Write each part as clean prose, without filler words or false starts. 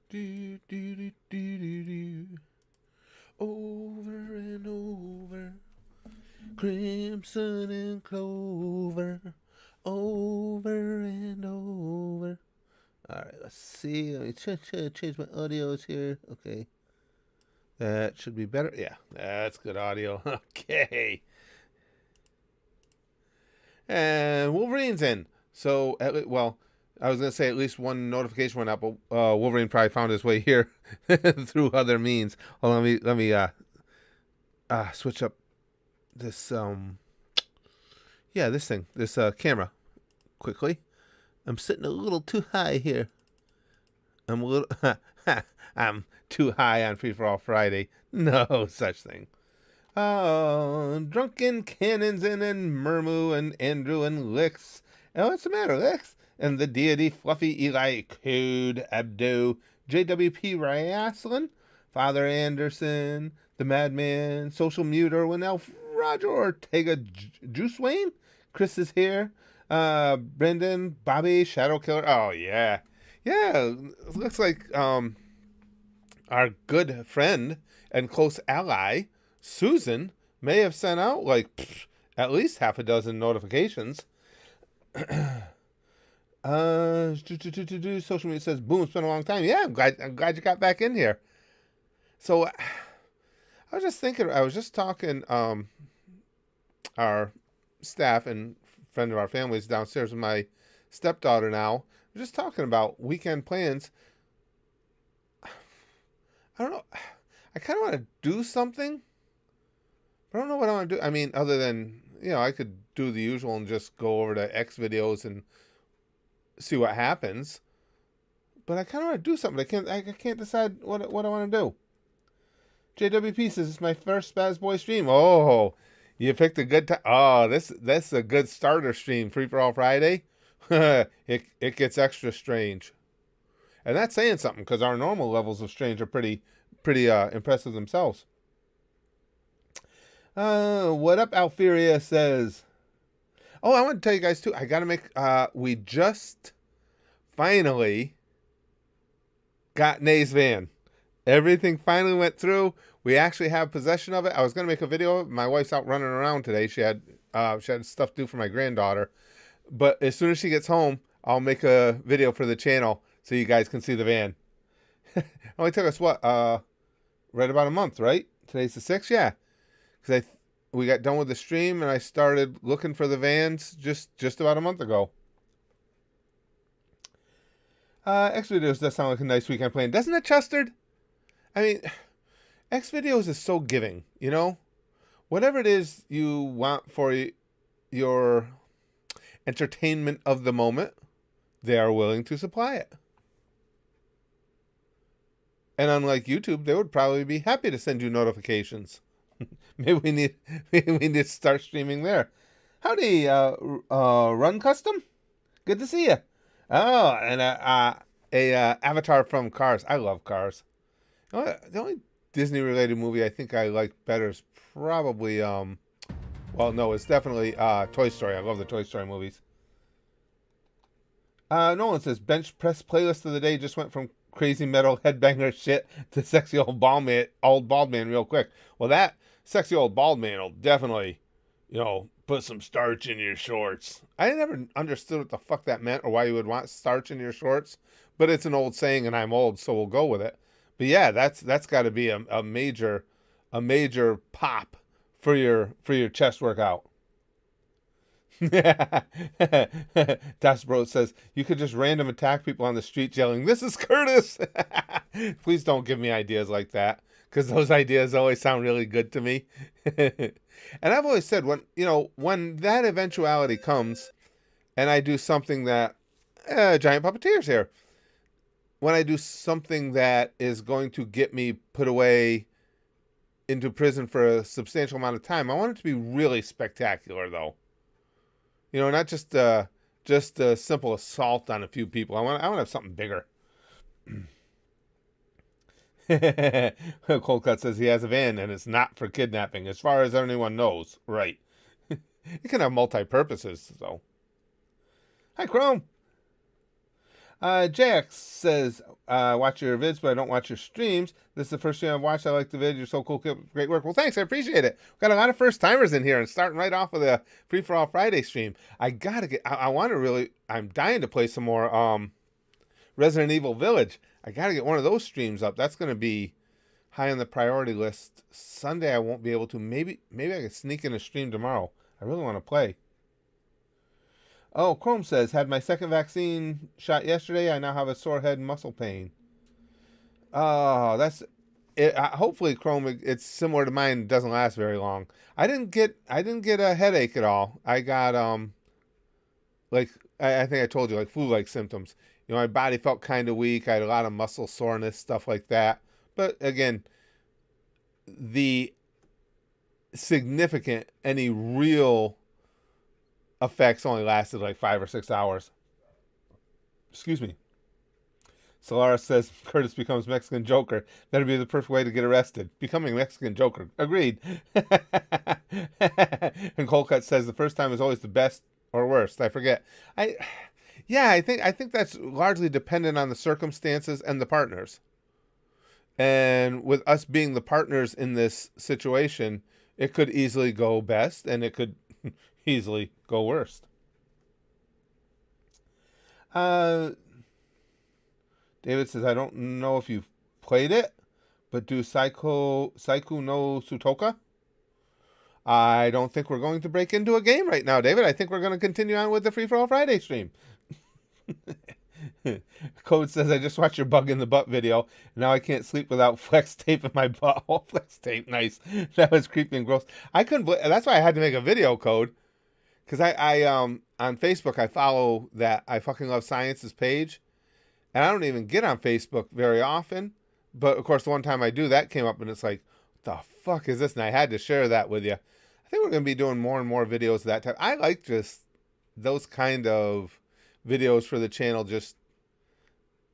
Do, do, do, do, do, do. Over and over, crimson and clover, over and over. All right, let's see. Let me change my audios here. Okay, that should be better. Yeah, that's good audio. Okay, and Wolverine's in. So, well, I was gonna say at least one notification went out, but Wolverine probably found his way here through other means. Hold on, let me switch up this yeah, this thing, this camera quickly. I'm sitting a little too high here. I'm a little I'm too high on Free for All Friday. No such thing. Oh, drunken cannons and Murmu and Andrew and Lix. Oh, what's the matter, Lix? And the deity Fluffy Eli Code Abdo, JWP Ryaslin, Father Anderson, the Madman, Social Mute Erwin Elf, Roger Ortega, Juice Wayne, Chris is here, Brendan, Bobby, Shadow Killer. Oh yeah, yeah. Looks like our good friend and close ally Susan may have sent out like at least half a dozen notifications. Social media says, boom, it's been a long time. Yeah, I'm glad you got back in here. So I was just thinking, I was just talking, our staff and friend of our family is downstairs with my stepdaughter now. We're just talking about weekend plans. I don't know. I kind of want to do something. I don't know what I want to do. I mean, other than, I could do the usual and just go over to X videos and see what happens. But I kind of want to do something. I can't decide what I want to do. JWP says it's my first Spaz Boy stream. Oh, you picked a good time. Oh, that's a good starter stream. Free for All Friday. it gets extra strange, and that's saying something because our normal levels of strange are pretty impressive themselves. What up, Alferia says. Oh, I want to tell you guys too. I gotta make. We just finally got Nay's van. Everything finally went through. We actually have possession of it. I was gonna make a video of it. My wife's out running around today. She had stuff to do for my granddaughter. But as soon as she gets home, I'll make a video for the channel so you guys can see the van. It only took us what? Right about a month, right? Today's the 6th, yeah. Because we got done with the stream and I started looking for the vans just about a month ago. X videos does sound like a nice weekend plan, doesn't it, Chustard? I mean, X videos is so giving, Whatever it is you want for your entertainment of the moment, they are willing to supply it. And unlike YouTube, they would probably be happy to send you notifications. Maybe we need to start streaming there. Howdy, Run Custom. Good to see you. Oh, and a Avatar from Cars. I love Cars. The only Disney related movie I think I like better is probably well, no, it's definitely Toy Story. I love the Toy Story movies. Nolan says bench press playlist of the day just went from crazy metal headbanger shit to sexy old bald man real quick. Well, that sexy old bald man will definitely, put some starch in your shorts. I never understood what the fuck that meant or why you would want starch in your shorts, but it's an old saying and I'm old, so we'll go with it. But yeah, that's got to be a major pop for your chest workout. Das Bro says you could just random attack people on the street yelling, "This is Curtis." Please don't give me ideas like that because those ideas always sound really good to me. And I've always said when that eventuality comes, and I do something that giant puppeteers here. When I do something that is going to get me put away into prison for a substantial amount of time, I want it to be really spectacular, though. Not just a simple assault on a few people. I want to have something bigger. Cold Cut says he has a van and it's not for kidnapping, as far as anyone knows. Right. It can have multi-purposes, though. Hi, Chrome. JX says, watch your vids, but I don't watch your streams. This is the first stream I've watched. I like the vid. You're so cool. Keep up great work. Well, thanks. I appreciate it. We've got a lot of first timers in here and starting right off with a Free for All Friday stream. I want to really, I'm dying to play some more Resident Evil Village. I got to get one of those streams up. That's going to be high on the priority list. Sunday I won't be able to. Maybe I can sneak in a stream tomorrow. I really want to play. Oh, Chrome says, had my second vaccine shot yesterday. I now have a sore head and muscle pain. Oh, that's it. Hopefully, Chrome, it's similar to mine. It doesn't last very long. I didn't get a headache at all. I got like I think I told you, like flu-like symptoms. My body felt kind of weak. I had a lot of muscle soreness, stuff like that. But again, the significant, any real effects only lasted like 5 or 6 hours. Excuse me. Solaris says Curtis becomes Mexican Joker. That'd be the perfect way to get arrested. Becoming Mexican Joker. Agreed. And Coldcut says the first time is always the best or worst. I forget. I think that's largely dependent on the circumstances and the partners. And with us being the partners in this situation, it could easily go best and it could easily go worst. David says, I don't know if you've played it, but do Saiku no Sutoka? I don't think we're going to break into a game right now, David. I think we're going to continue on with the Free For All Friday stream. Code says, I just watched your bug in the butt video, and now I can't sleep without flex tape in my butt. Oh, flex tape, nice. That was creepy and gross. I couldn't. That's why I had to make a video, Code. Because I on Facebook, I follow that I Fucking Love Science's page. And I don't even get on Facebook very often. But, of course, the one time I do, that came up. And it's like, what the fuck is this? And I had to share that with you. I think we're going to be doing more and more videos of that type. I like just those kind of videos for the channel. Just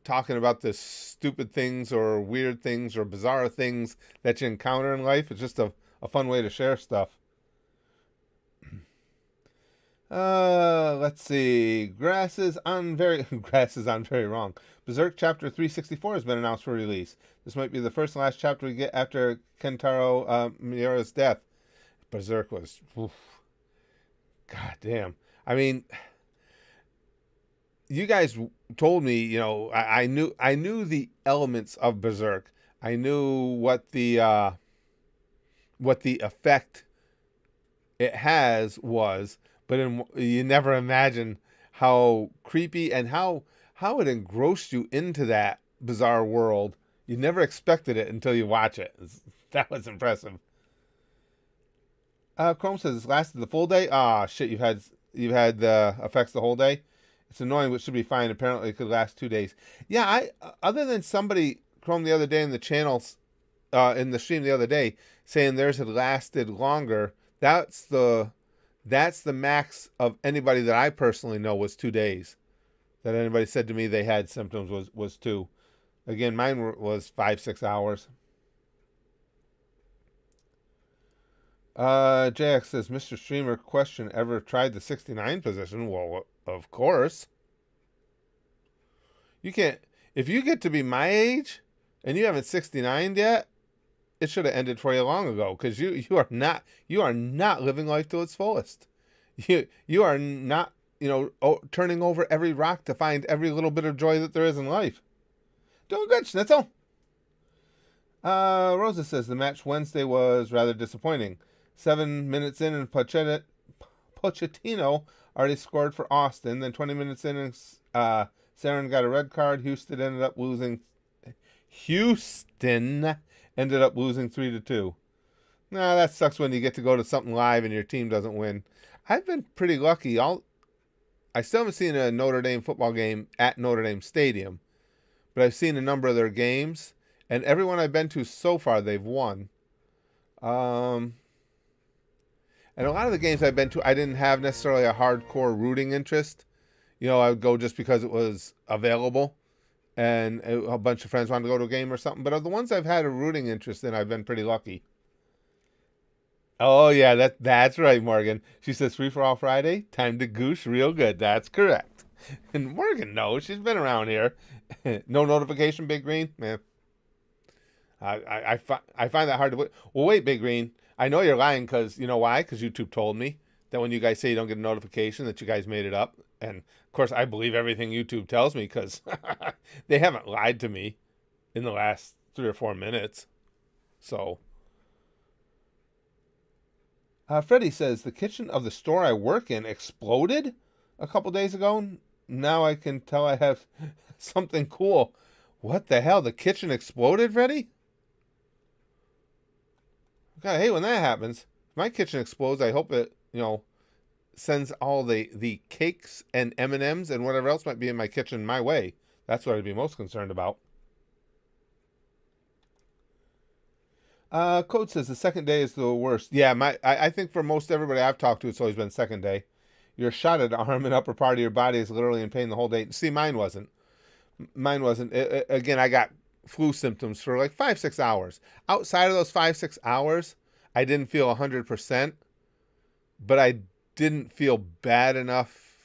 talking about the stupid things or weird things or bizarre things that you encounter in life. It's just a fun way to share stuff. Let's see. Grass is on very wrong. Berserk Chapter 364 has been announced for release. This might be the first and last chapter we get after Kentaro Miura's death. Berserk was, oof, god damn. I mean, you guys told me, I knew the elements of Berserk. I knew what the effect it has was. But you never imagine how creepy and how it engrossed you into that bizarre world. You never expected it until you watch it. That was impressive. Chrome says it's lasted the full day. Ah, shit! You've had the effects the whole day. It's annoying, but should be fine. Apparently, it could last 2 days. Yeah, other than somebody Chrome the other day in the channels, in the stream the other day, saying theirs had lasted longer. That's the max of anybody that I personally know was 2 days. That anybody said to me they had symptoms was 2. Again, mine was 5-6 hours. JX says, Mr. Streamer question, ever tried the 69 position? Well, of course. You can't, if you get to be my age and you haven't 69'd yet, it should have ended for you long ago, because you are not living life to its fullest. You are not turning over every rock to find every little bit of joy that there is in life. Doing good, Schnitzel. Rosa says the match Wednesday was rather disappointing. 7 minutes in, and Pochettino already scored for Austin. Then 20 minutes in, and Saren got a red card. Houston ended up losing 3-2. Nah, that sucks when you get to go to something live and your team doesn't win. I've been pretty lucky. I still haven't seen a Notre Dame football game at Notre Dame Stadium, but I've seen a number of their games, and everyone I've been to so far, they've won. And a lot of the games I've been to, I didn't have necessarily a hardcore rooting interest. I would go just because it was available, and a bunch of friends wanted to go to a game or something. But of the ones I've had a rooting interest in, I've been pretty lucky. Oh, yeah, that's right, Morgan. She says, Free for All Friday, time to goosh real good. That's correct. And Morgan knows. She's been around here. No notification, Big Green? Man. I find that hard to... Well, wait, Big Green. I know you're lying because, you know why? Because YouTube told me that when you guys say you don't get a notification that you guys made it up. And, of course, I believe everything YouTube tells me because they haven't lied to me in the last 3 or 4 minutes. So... Freddie says, the kitchen of the store I work in exploded a couple days ago. Now I can tell I have something cool. What the hell? The kitchen exploded, Freddie? God, I hate when that happens. If my kitchen explodes, I hope it, sends all the cakes and M&Ms and whatever else might be in my kitchen my way. That's what I'd be most concerned about. Code says the second day is the worst. Yeah, I think for most everybody I've talked to, it's always been second day. Your shot at arm and upper part of your body is literally in pain the whole day. See, mine wasn't. Again, I got flu symptoms for like 5-6 hours. Outside of those 5-6 hours, I didn't feel 100%, but I didn't feel bad enough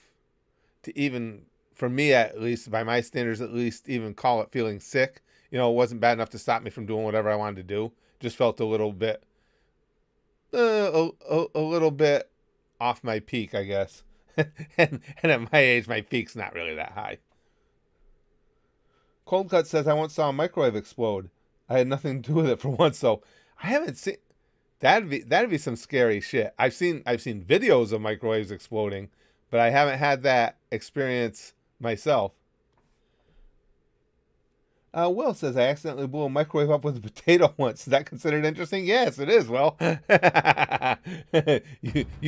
to even, for me at least, by my standards at least, even call it feeling sick. It wasn't bad enough to stop me from doing whatever I wanted to do. Just felt a little bit, a little bit off my peak, I guess. and at my age, my peak's not really that high. Cold Cut says, I once saw a microwave explode. I had nothing to do with it for once, so I haven't seen... That'd be some scary shit. I've seen videos of microwaves exploding, but I haven't had that experience myself. Will says, I accidentally blew a microwave up with a potato once. Is that considered interesting? Yes, it is, Will. you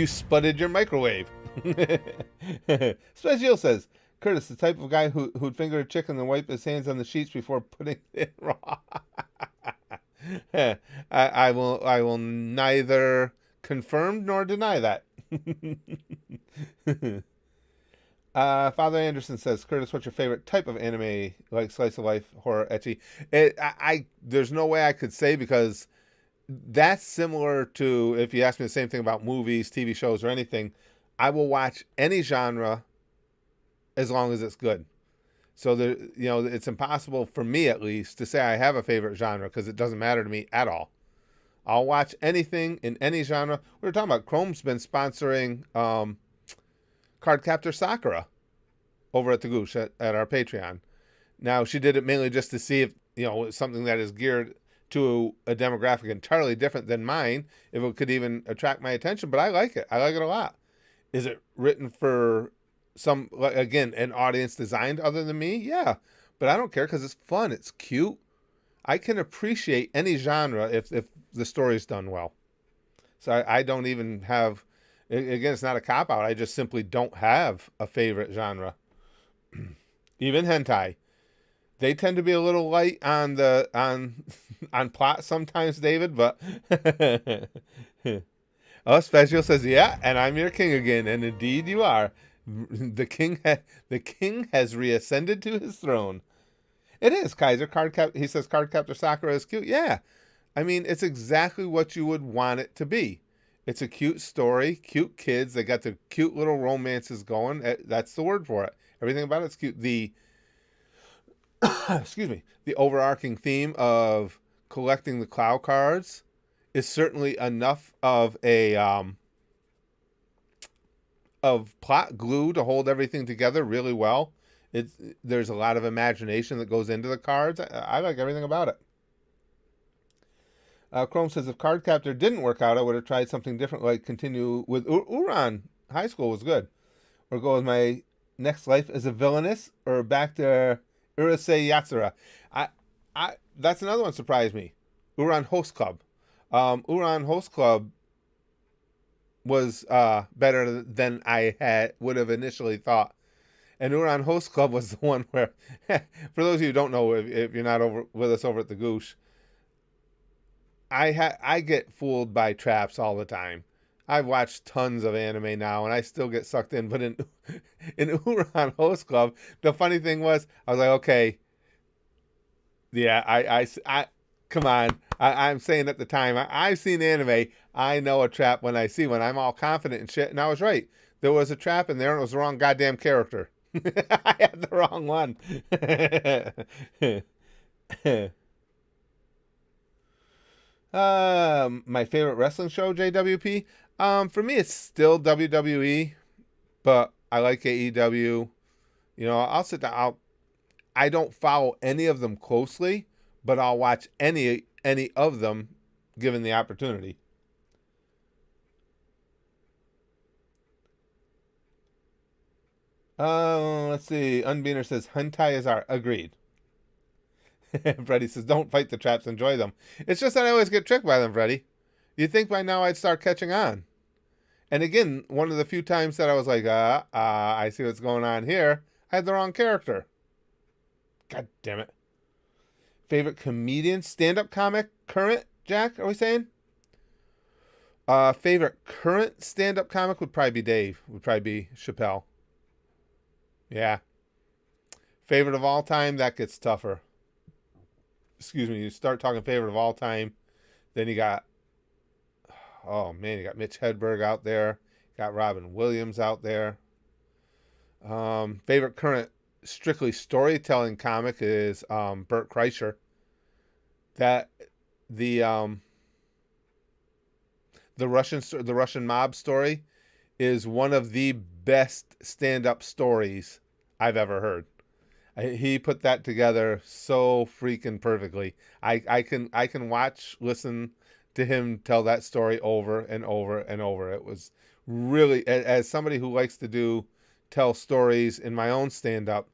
sputted your microwave. Special says, Curtis, the type of guy who'd finger a chicken and wipe his hands on the sheets before putting it in raw. I will neither confirm nor deny that. Father Anderson says, Curtis, what's your favorite type of anime, like slice of life, horror, ecchi? There's no way I could say, because that's similar to, if you ask me the same thing about movies, TV shows, or anything, I will watch any genre as long as it's good. So it's impossible for me, at least, to say I have a favorite genre, because it doesn't matter to me at all. I'll watch anything in any genre. We were talking about Chrome's been sponsoring Cardcaptor Sakura over at the Goosh at our Patreon. Now, she did it mainly just to see if, it's something that is geared to a demographic entirely different than mine, if it could even attract my attention. But I like it. I like it a lot. Is it written for some, again, an audience designed other than me? Yeah. But I don't care, because it's fun. It's cute. I can appreciate any genre if the story's done well. So I don't even have... Again, it's not a cop-out. I just simply don't have a favorite genre. Even hentai. They tend to be a little light on on plot sometimes, David, but... Special says, yeah, and I'm your king again, and indeed you are. The king has reascended to his throne. It is, Kaiser. He says Cardcaptor Sakura is cute. Yeah. I mean, it's exactly what you would want it to be. It's a cute story, cute kids. They got the cute little romances going. That's the word for it. Everything about it's cute. The excuse me, the overarching theme of collecting the Clow cards is certainly enough of a of plot glue to hold everything together really well. There's a lot of imagination that goes into the cards. I like everything about it. Chrome says, if Cardcaptor didn't work out, I would have tried something different, like continue with Uran. High school was good. Or go with my next life as a villainess, or back to Urusei Yatsura. That's another one surprised me. Uran Host Club. Uran Host Club was better than I would have initially thought. And Uran Host Club was the one where, for those of you who don't know, if you're not over with us over at the Goosh, I get fooled by traps all the time. I've watched tons of anime now, and I still get sucked in. But in Uran Host Club, the funny thing was, I was like, okay, yeah, I come on. I'm saying at the time, I've seen anime. I know a trap when I see one. I'm all confident and shit. And I was right. There was a trap in there, and it was the wrong goddamn character. I had the wrong one. My favorite wrestling show, JWP. For me, it's still WWE, but I like AEW. You know, I'll sit down. I don't follow any of them closely, but I'll watch any of them given the opportunity. Let's see. Unbeaner says hentai is art. Agreed. Freddie says don't fight the traps, enjoy them. It's just that I always get tricked by them, Freddie. You'd think by now I'd start catching on. And again, one of the few times that I was like, I see what's going on here. I had the wrong character. God damn it. Favorite comedian, stand-up comic, current, Jack, are we saying? Favorite current stand-up comic would probably be Dave. Would probably be Chappelle. Yeah. Favorite of all time, that gets tougher. Excuse me, you start talking favorite of all time, then you got, oh man, you got Mitch Hedberg out there. You got Robin Williams out there. Favorite current strictly storytelling comic is Bert Kreischer. That the Russian mob story is one of the best stand-up stories I've ever heard. He put that together so freaking perfectly. I can listen to him tell that story over and over and over. It was really, as somebody who likes to tell stories in my own stand-up,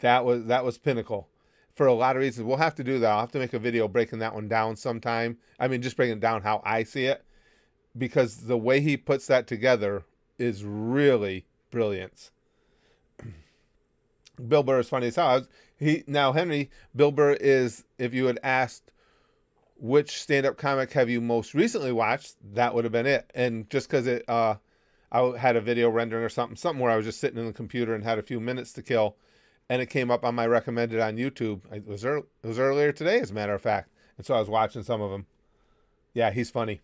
that was pinnacle for a lot of reasons. We'll have to do that. I'll have to make a video breaking that one down sometime. I mean, just breaking down how I see it, because the way he puts that together is really brilliant. Bill Burr is funny as hell. Henry, Bill Burr is, if you had asked which stand-up comic have you most recently watched, that would have been it. And just because I had a video rendering or something where I was just sitting in the computer and had a few minutes to kill, and it came up on my recommended on YouTube. It was earlier today, as a matter of fact. And so I was watching some of them. Yeah, he's funny.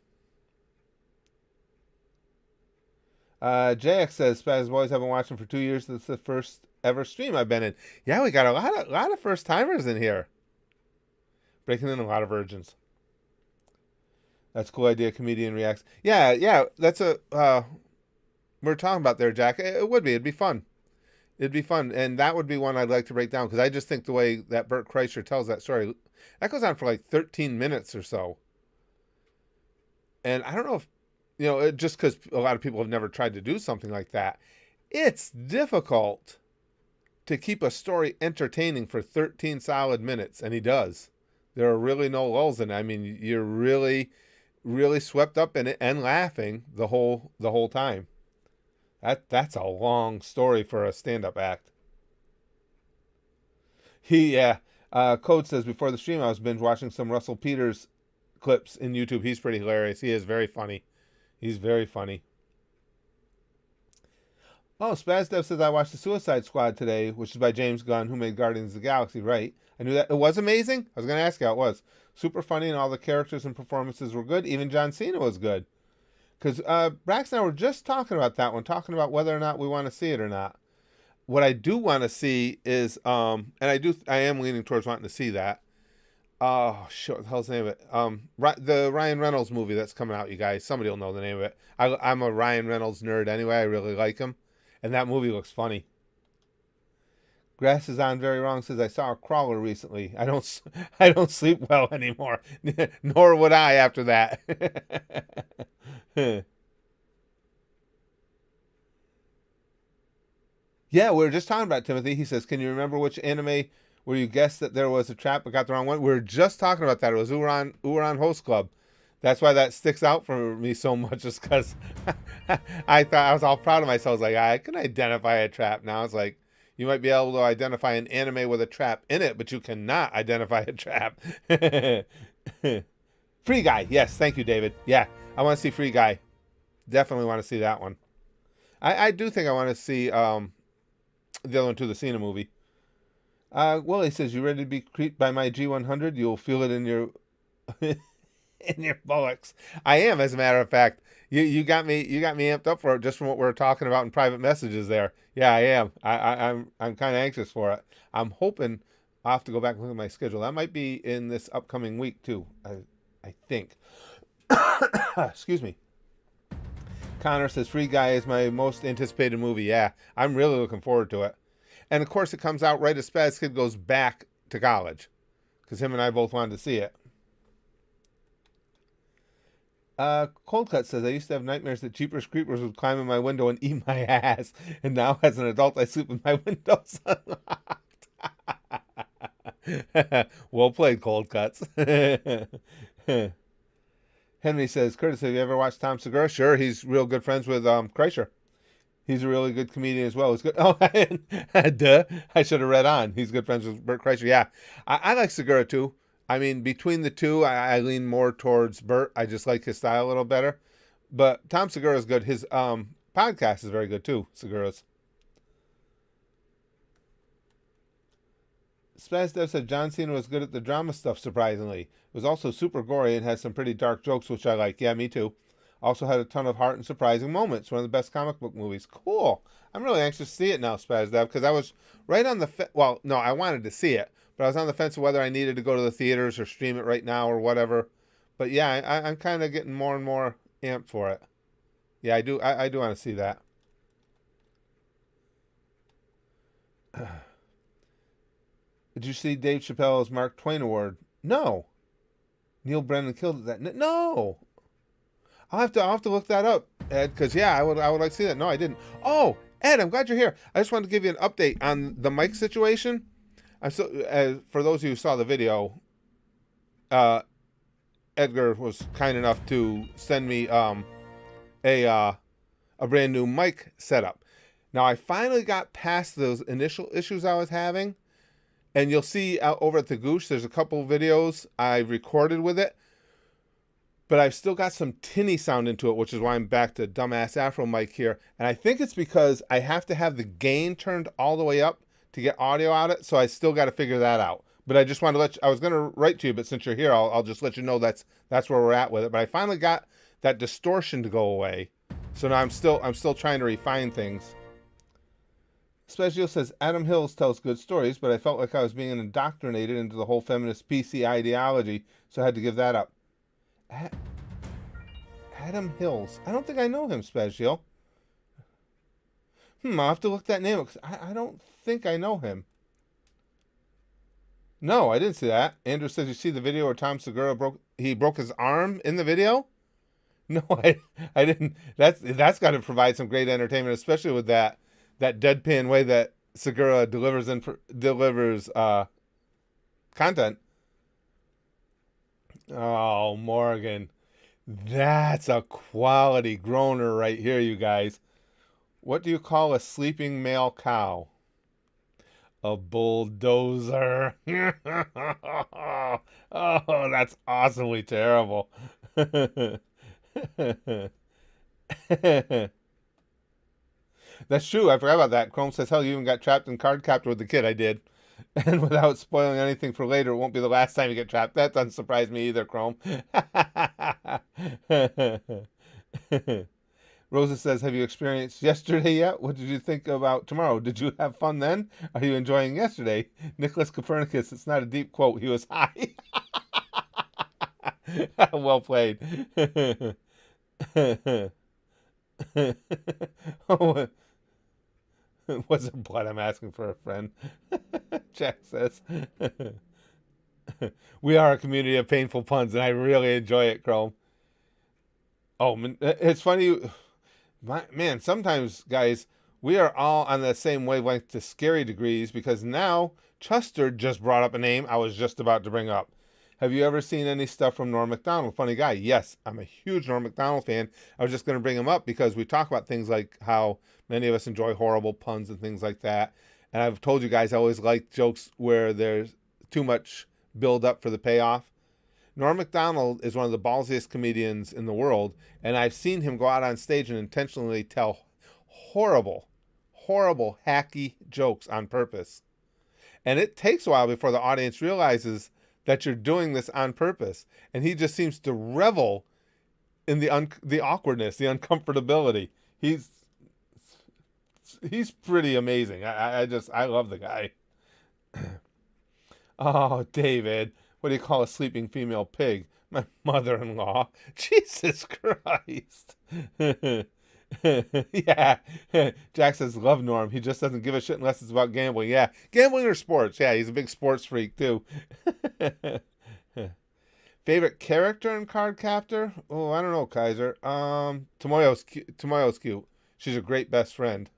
JX says, Spaz Boys, I've been watching for 2 years. This is the first ever stream I've been in. Yeah, we got a lot of first timers in here. Breaking in a lot of virgins. That's a cool idea. Comedian reacts. Yeah. That's we're talking about there, Jack. It would be. It'd be fun. It'd be fun, and that would be one I'd like to break down, because I just think the way that Bert Kreischer tells that story, that goes on for like 13 minutes or so. And I don't know if, just because a lot of people have never tried to do something like that, it's difficult to keep a story entertaining for 13 solid minutes, and he does. There are really no lulls in it. I mean, you're really, really swept up in it and laughing the whole time. That's a long story for a stand-up act. Code says, before the stream, I was binge watching some Russell Peters clips in YouTube. He's pretty hilarious. He is very funny. He's very funny. Oh, Spazdev says, I watched The Suicide Squad today, which is by James Gunn, who made Guardians of the Galaxy. Right. I knew that. It was amazing. I was going to ask you how it was. Super funny, and all the characters and performances were good. Even John Cena was good. Because Brax and I were just talking about that one, talking about whether or not we want to see it or not. What I do want to see is, and I am leaning towards wanting to see that. Oh, shit, what the hell's the name of it? The Ryan Reynolds movie that's coming out, you guys. Somebody will know the name of it. I'm a Ryan Reynolds nerd anyway. I really like him. And that movie looks funny. Grass is on very wrong says, I saw a crawler recently. I don't sleep well anymore. Nor would I after that. Yeah, we were just talking about Timothy. He says, can you remember which anime where you guessed that there was a trap but got the wrong one? We were just talking about that. It was Uran Host Club. That's why that sticks out for me so much, is because I thought I was all proud of myself. I was like, I can identify a trap now. It's like, you might be able to identify an anime with a trap in it, but you cannot identify a trap. Free Guy. Yes, thank you, David. Yeah, I want to see Free Guy. Definitely want to see that one. I do think I want to see the other one too, the Cena movie. Willie says, you ready to be creeped by my G100? You'll feel it in your in your bullocks. I am, as a matter of fact. You got me amped up for it just from what we were talking about in private messages there. Yeah, I am. I'm kind of anxious for it. I'm hoping I'll have to go back and look at my schedule. That might be in this upcoming week too. I think. Excuse me. Connor says Free Guy is my most anticipated movie. Yeah, I'm really looking forward to it. And of course, it comes out right as Spaz Kid goes back to college, because him and I both wanted to see it. Cold Cut says, I used to have nightmares that Jeepers Creepers would climb in my window and eat my ass. And now as an adult, I sleep with my windows unlocked. Well played, Cold Cuts. Henry says, Curtis, have you ever watched Tom Segura? Sure, he's real good friends with Kreischer. He's a really good comedian as well. He's good. Oh, duh. I should have read on. He's good friends with Bert Kreischer. Yeah, I like Segura too. I mean, between the two, I lean more towards Bert. I just like his style a little better. But Tom Segura is good. His podcast is very good too, Segura's. Spaz Dev said John Cena was good at the drama stuff, surprisingly. It was also super gory and has some pretty dark jokes, which I like. Yeah, me too. Also had a ton of heart and surprising moments. One of the best comic book movies. Cool. I'm really anxious to see it now, Spaz Dev, because I was right on the well, no, I wanted to see it, but I was on the fence of whether I needed to go to the theaters or stream it right now or whatever. But yeah, I'm kind of getting more and more amped for it. Yeah, I do. I do want to see that. Did you see Dave Chappelle's Mark Twain Award? No. Neil Brennan killed that. No. I'll have to look that up, Ed, because yeah, I would like to see that. No, I didn't. Oh, Ed, I'm glad you're here. I just wanted to give you an update on the mic situation. For those of you who saw the video, Edgar was kind enough to send me a brand new mic setup. Now I finally got past those initial issues I was having, and you'll see over at the Goosh, there's a couple videos I've recorded with it. But I've still got some tinny sound into it, which is why I'm back to dumbass Afro mic here. And I think it's because I have to have the gain turned all the way up to get audio out of it. So I still got to figure that out. But I just wanted to let you, I was going to write to you, but since you're here, I'll just let you know that's where we're at with it. But I finally got that distortion to go away. So now I'm still trying to refine things. Special says, Adam Hills tells good stories, but I felt like I was being indoctrinated into the whole feminist PC ideology, so I had to give that up. Adam Hills. I don't think I know him, Special. I'll have to look that name up, because I don't think I know him. No, I didn't see that. Andrew says, you see the video where Tom Segura broke his arm in the video? No, I didn't. That's got to provide some great entertainment, especially with that deadpan way that Segura delivers content. Oh, Morgan. That's a quality groaner right here, you guys. What do you call a sleeping male cow? A bulldozer. Oh, that's awesomely terrible. That's true. I forgot about that. Chrome says, hell, you even got trapped in card captor with the kid. I did. And without spoiling anything for later, it won't be the last time you get trapped. That doesn't surprise me either, Chrome. Rosa says, have you experienced yesterday yet? What did you think about tomorrow? Did you have fun then? Are you enjoying yesterday? Nicholas Copernicus, it's not a deep quote. He was high. Well played. Oh, wasn't blood. I'm asking for a friend. Jack says, we are a community of painful puns, and I really enjoy it, Chrome. Oh, it's funny. Man, sometimes, guys, we are all on the same wavelength to scary degrees, because now Chuster just brought up a name I was just about to bring up. Have you ever seen any stuff from Norm Macdonald? Funny guy. Yes, I'm a huge Norm Macdonald fan. I was just going to bring him up because we talk about things like how many of us enjoy horrible puns and things like that. And I've told you guys I always like jokes where there's too much build up for the payoff. Norm Macdonald is one of the ballsiest comedians in the world, and I've seen him go out on stage and intentionally tell horrible, hacky jokes on purpose. And it takes a while before the audience realizes that you're doing this on purpose. And he just seems to revel in the awkwardness, the uncomfortability. He's pretty amazing. I love the guy. Oh, David, what do you call a sleeping female pig? My mother-in-law. Jesus Christ. Yeah. Jack says, love Norm. He just doesn't give a shit unless it's about gambling. Yeah. Gambling or sports. Yeah, he's a big sports freak, too. Favorite character in Cardcaptor? Oh, I don't know, Kaiser. Tomoyo's cute. She's a great best friend.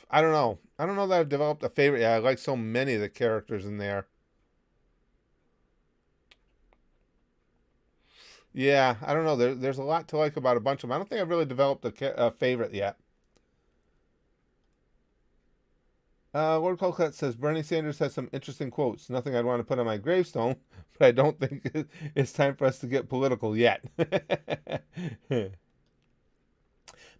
I don't know. I don't know that I've developed a favorite. Yeah, I like so many of the characters in there. Yeah, I don't know. There's a lot to like about a bunch of them. I don't think I've really developed a favorite yet. Lord Colcott says Bernie Sanders has some interesting quotes. Nothing I'd want to put on my gravestone, but I don't think it's time for us to get political yet.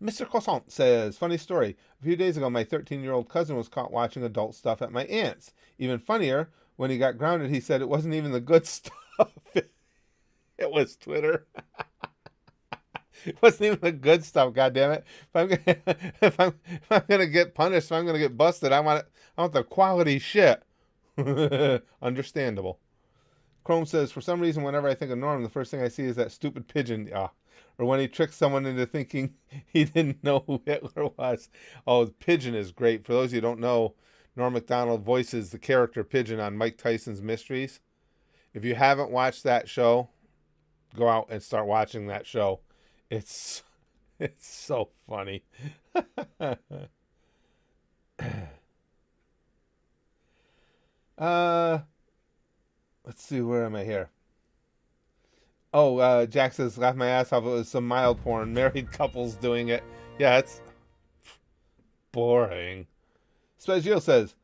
Mr. Croissant says, funny story. A few days ago, my 13-year-old cousin was caught watching adult stuff at my aunt's. Even funnier, when he got grounded, he said it wasn't even the good stuff. It was Twitter. It wasn't even the good stuff, goddammit. If I'm gonna get punished, if I'm gonna get busted, I want the quality shit. Understandable. Chrome says, for some reason, whenever I think of Norm, the first thing I see is that stupid pigeon. Or when he tricks someone into thinking he didn't know who Hitler was. Oh, the Pigeon is great. For those of you who don't know, Norm Macdonald voices the character Pigeon on Mike Tyson's Mysteries. If you haven't watched that show, go out and start watching that show. It's so funny. Let's see, where am I here? Oh, Jack says, laugh my ass off. It was some mild porn. Married couples doing it. Yeah, it's boring. Spagio says,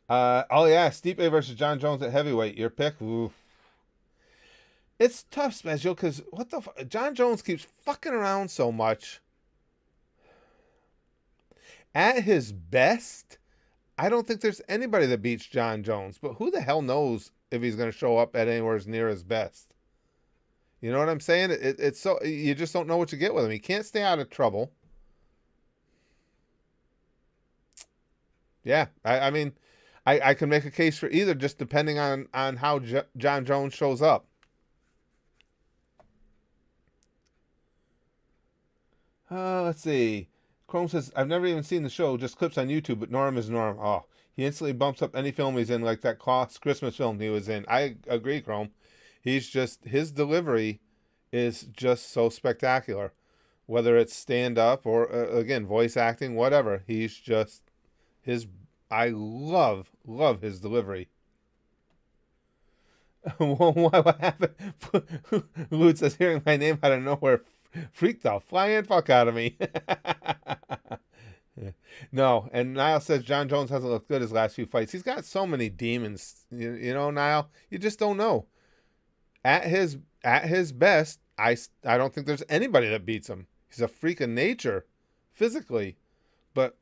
oh yeah, Stipe versus John Jones at heavyweight. Your pick? Ooh. It's tough, Spagio, because what the fuck? John Jones keeps fucking around so much. At his best, I don't think there's anybody that beats John Jones. But who the hell knows if he's going to show up at anywhere near his best? You know what I'm saying? It's so, you just don't know what you get with him. He can't stay out of trouble. Yeah, I mean, I can make a case for either, just depending on how John Jones shows up. Let's see. Chrome says, I've never even seen the show, just clips on YouTube, but Norm is Norm. Oh, he instantly bumps up any film he's in, like that Christmas film he was in. I agree, Chrome. He's just, his delivery is just so spectacular. Whether it's stand-up or, again, voice acting, whatever. He's just, I love his delivery. What happened? Lute says, hearing my name out of nowhere freaked the flying fuck out of me. No, and Niall says John Jones hasn't looked good his last few fights. He's got so many demons. You know, Niall, you just don't know. At his best, I don't think there's anybody that beats him. He's a freak of nature, physically, but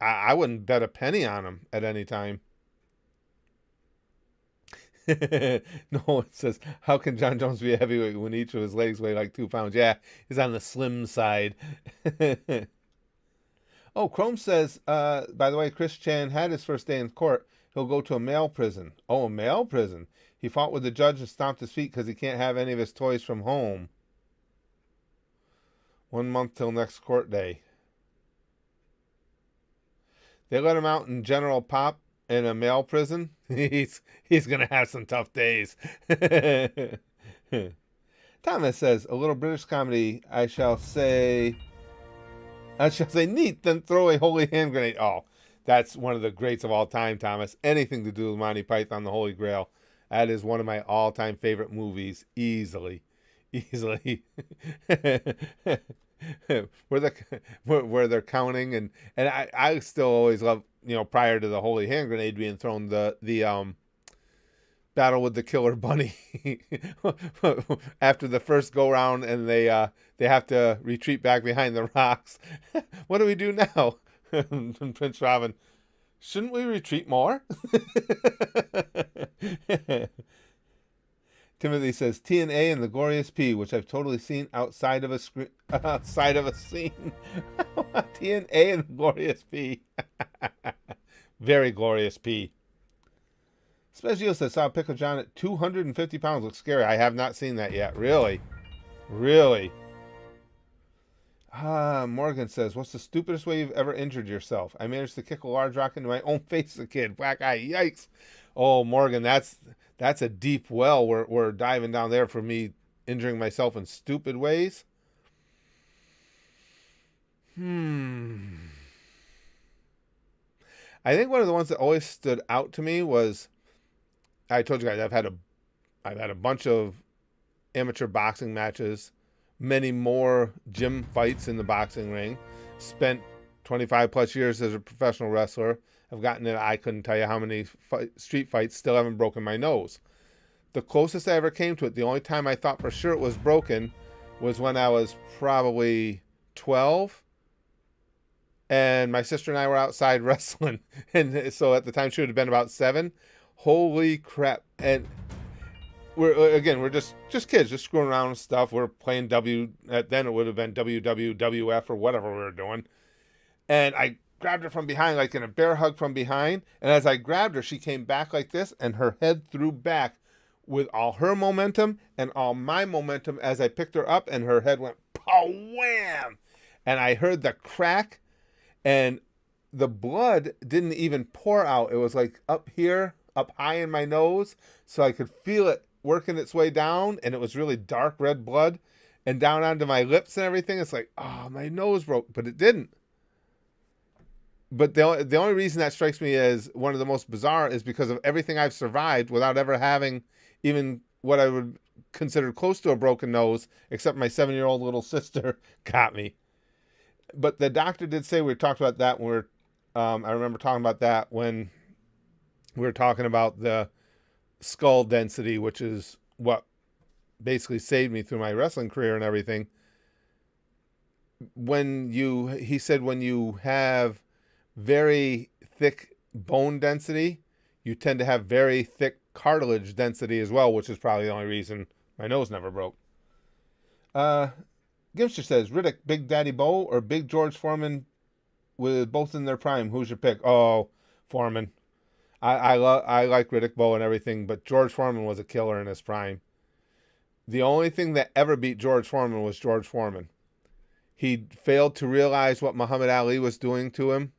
I wouldn't bet a penny on him at any time. No, it says, how can John Jones be a heavyweight when each of his legs weigh like 2 pounds? Yeah, he's on the slim side. Oh, Chrome says, by the way, Chris Chan had his first day in court. He'll go to a male prison. Oh, a male prison. He fought with the judge and stomped his feet because he can't have any of his toys from home. 1 month till next court day. They let him out in general pop in a male prison. He's gonna have some tough days. Thomas says, a little British comedy. I shall say neat, then throw a holy hand grenade. Oh, that's one of the greats of all time, Thomas. Anything to do with Monty Python, the Holy Grail. That is one of my all-time favorite movies, easily. where they're counting, and I still always love, prior to the holy hand grenade being thrown, the battle with the killer bunny. After the first go round, and they have to retreat back behind the rocks. What do we do now? Prince Robin, shouldn't we retreat more? Timothy says TNA and the Glorious P, which I've totally seen outside of a screen, outside of a scene. TNA and the Glorious P. Very glorious P. Special says, saw Pickle John at 250 pounds. Looks scary. I have not seen that yet. Really? Really? Morgan says, what's the stupidest way you've ever injured yourself? I managed to kick a large rock into my own face as a kid. Black eye. Yikes. Oh, Morgan, that's a deep well. We're diving down there for me injuring myself in stupid ways. I think one of the ones that always stood out to me was, I told you guys I've had a bunch of amateur boxing matches, many more gym fights in the boxing ring, spent 25 plus years as a professional wrestler. I've gotten it. I couldn't tell you how many street fights, still haven't broken my nose. The closest I ever came to it, the only time I thought for sure it was broken, was when I was probably 12. And my sister and I were outside wrestling. And so at the time she would have been about 7. Holy crap. And we're just kids, just screwing around and stuff. We're playing then it would have been WWF or whatever we were doing. And I grabbed her from behind, like in a bear hug from behind. And as I grabbed her, she came back like this, and her head threw back with all her momentum and all my momentum as I picked her up, and her head went pow wham. And I heard the crack, and the blood didn't even pour out. It was like up here, up high in my nose, so I could feel it working its way down, and it was really dark red blood, and down onto my lips and everything. It's like, oh, my nose broke, but it didn't. But the only reason that strikes me as one of the most bizarre is because of everything I've survived without ever having even what I would consider close to a broken nose, except my 7-year-old little sister got me. But the doctor did say, we talked about that when I remember talking about that when we were talking about the skull density, which is what basically saved me through my wrestling career and everything. He said when you have very thick bone density, you tend to have very thick cartilage density as well, which is probably the only reason my nose never broke. Gimster says, Riddick, Big Daddy Bo, or Big George Foreman with both in their prime? Who's your pick? Oh, Foreman. I like Riddick Bowe and everything, but George Foreman was a killer in his prime. The only thing that ever beat George Foreman was George Foreman. He failed to realize what Muhammad Ali was doing to him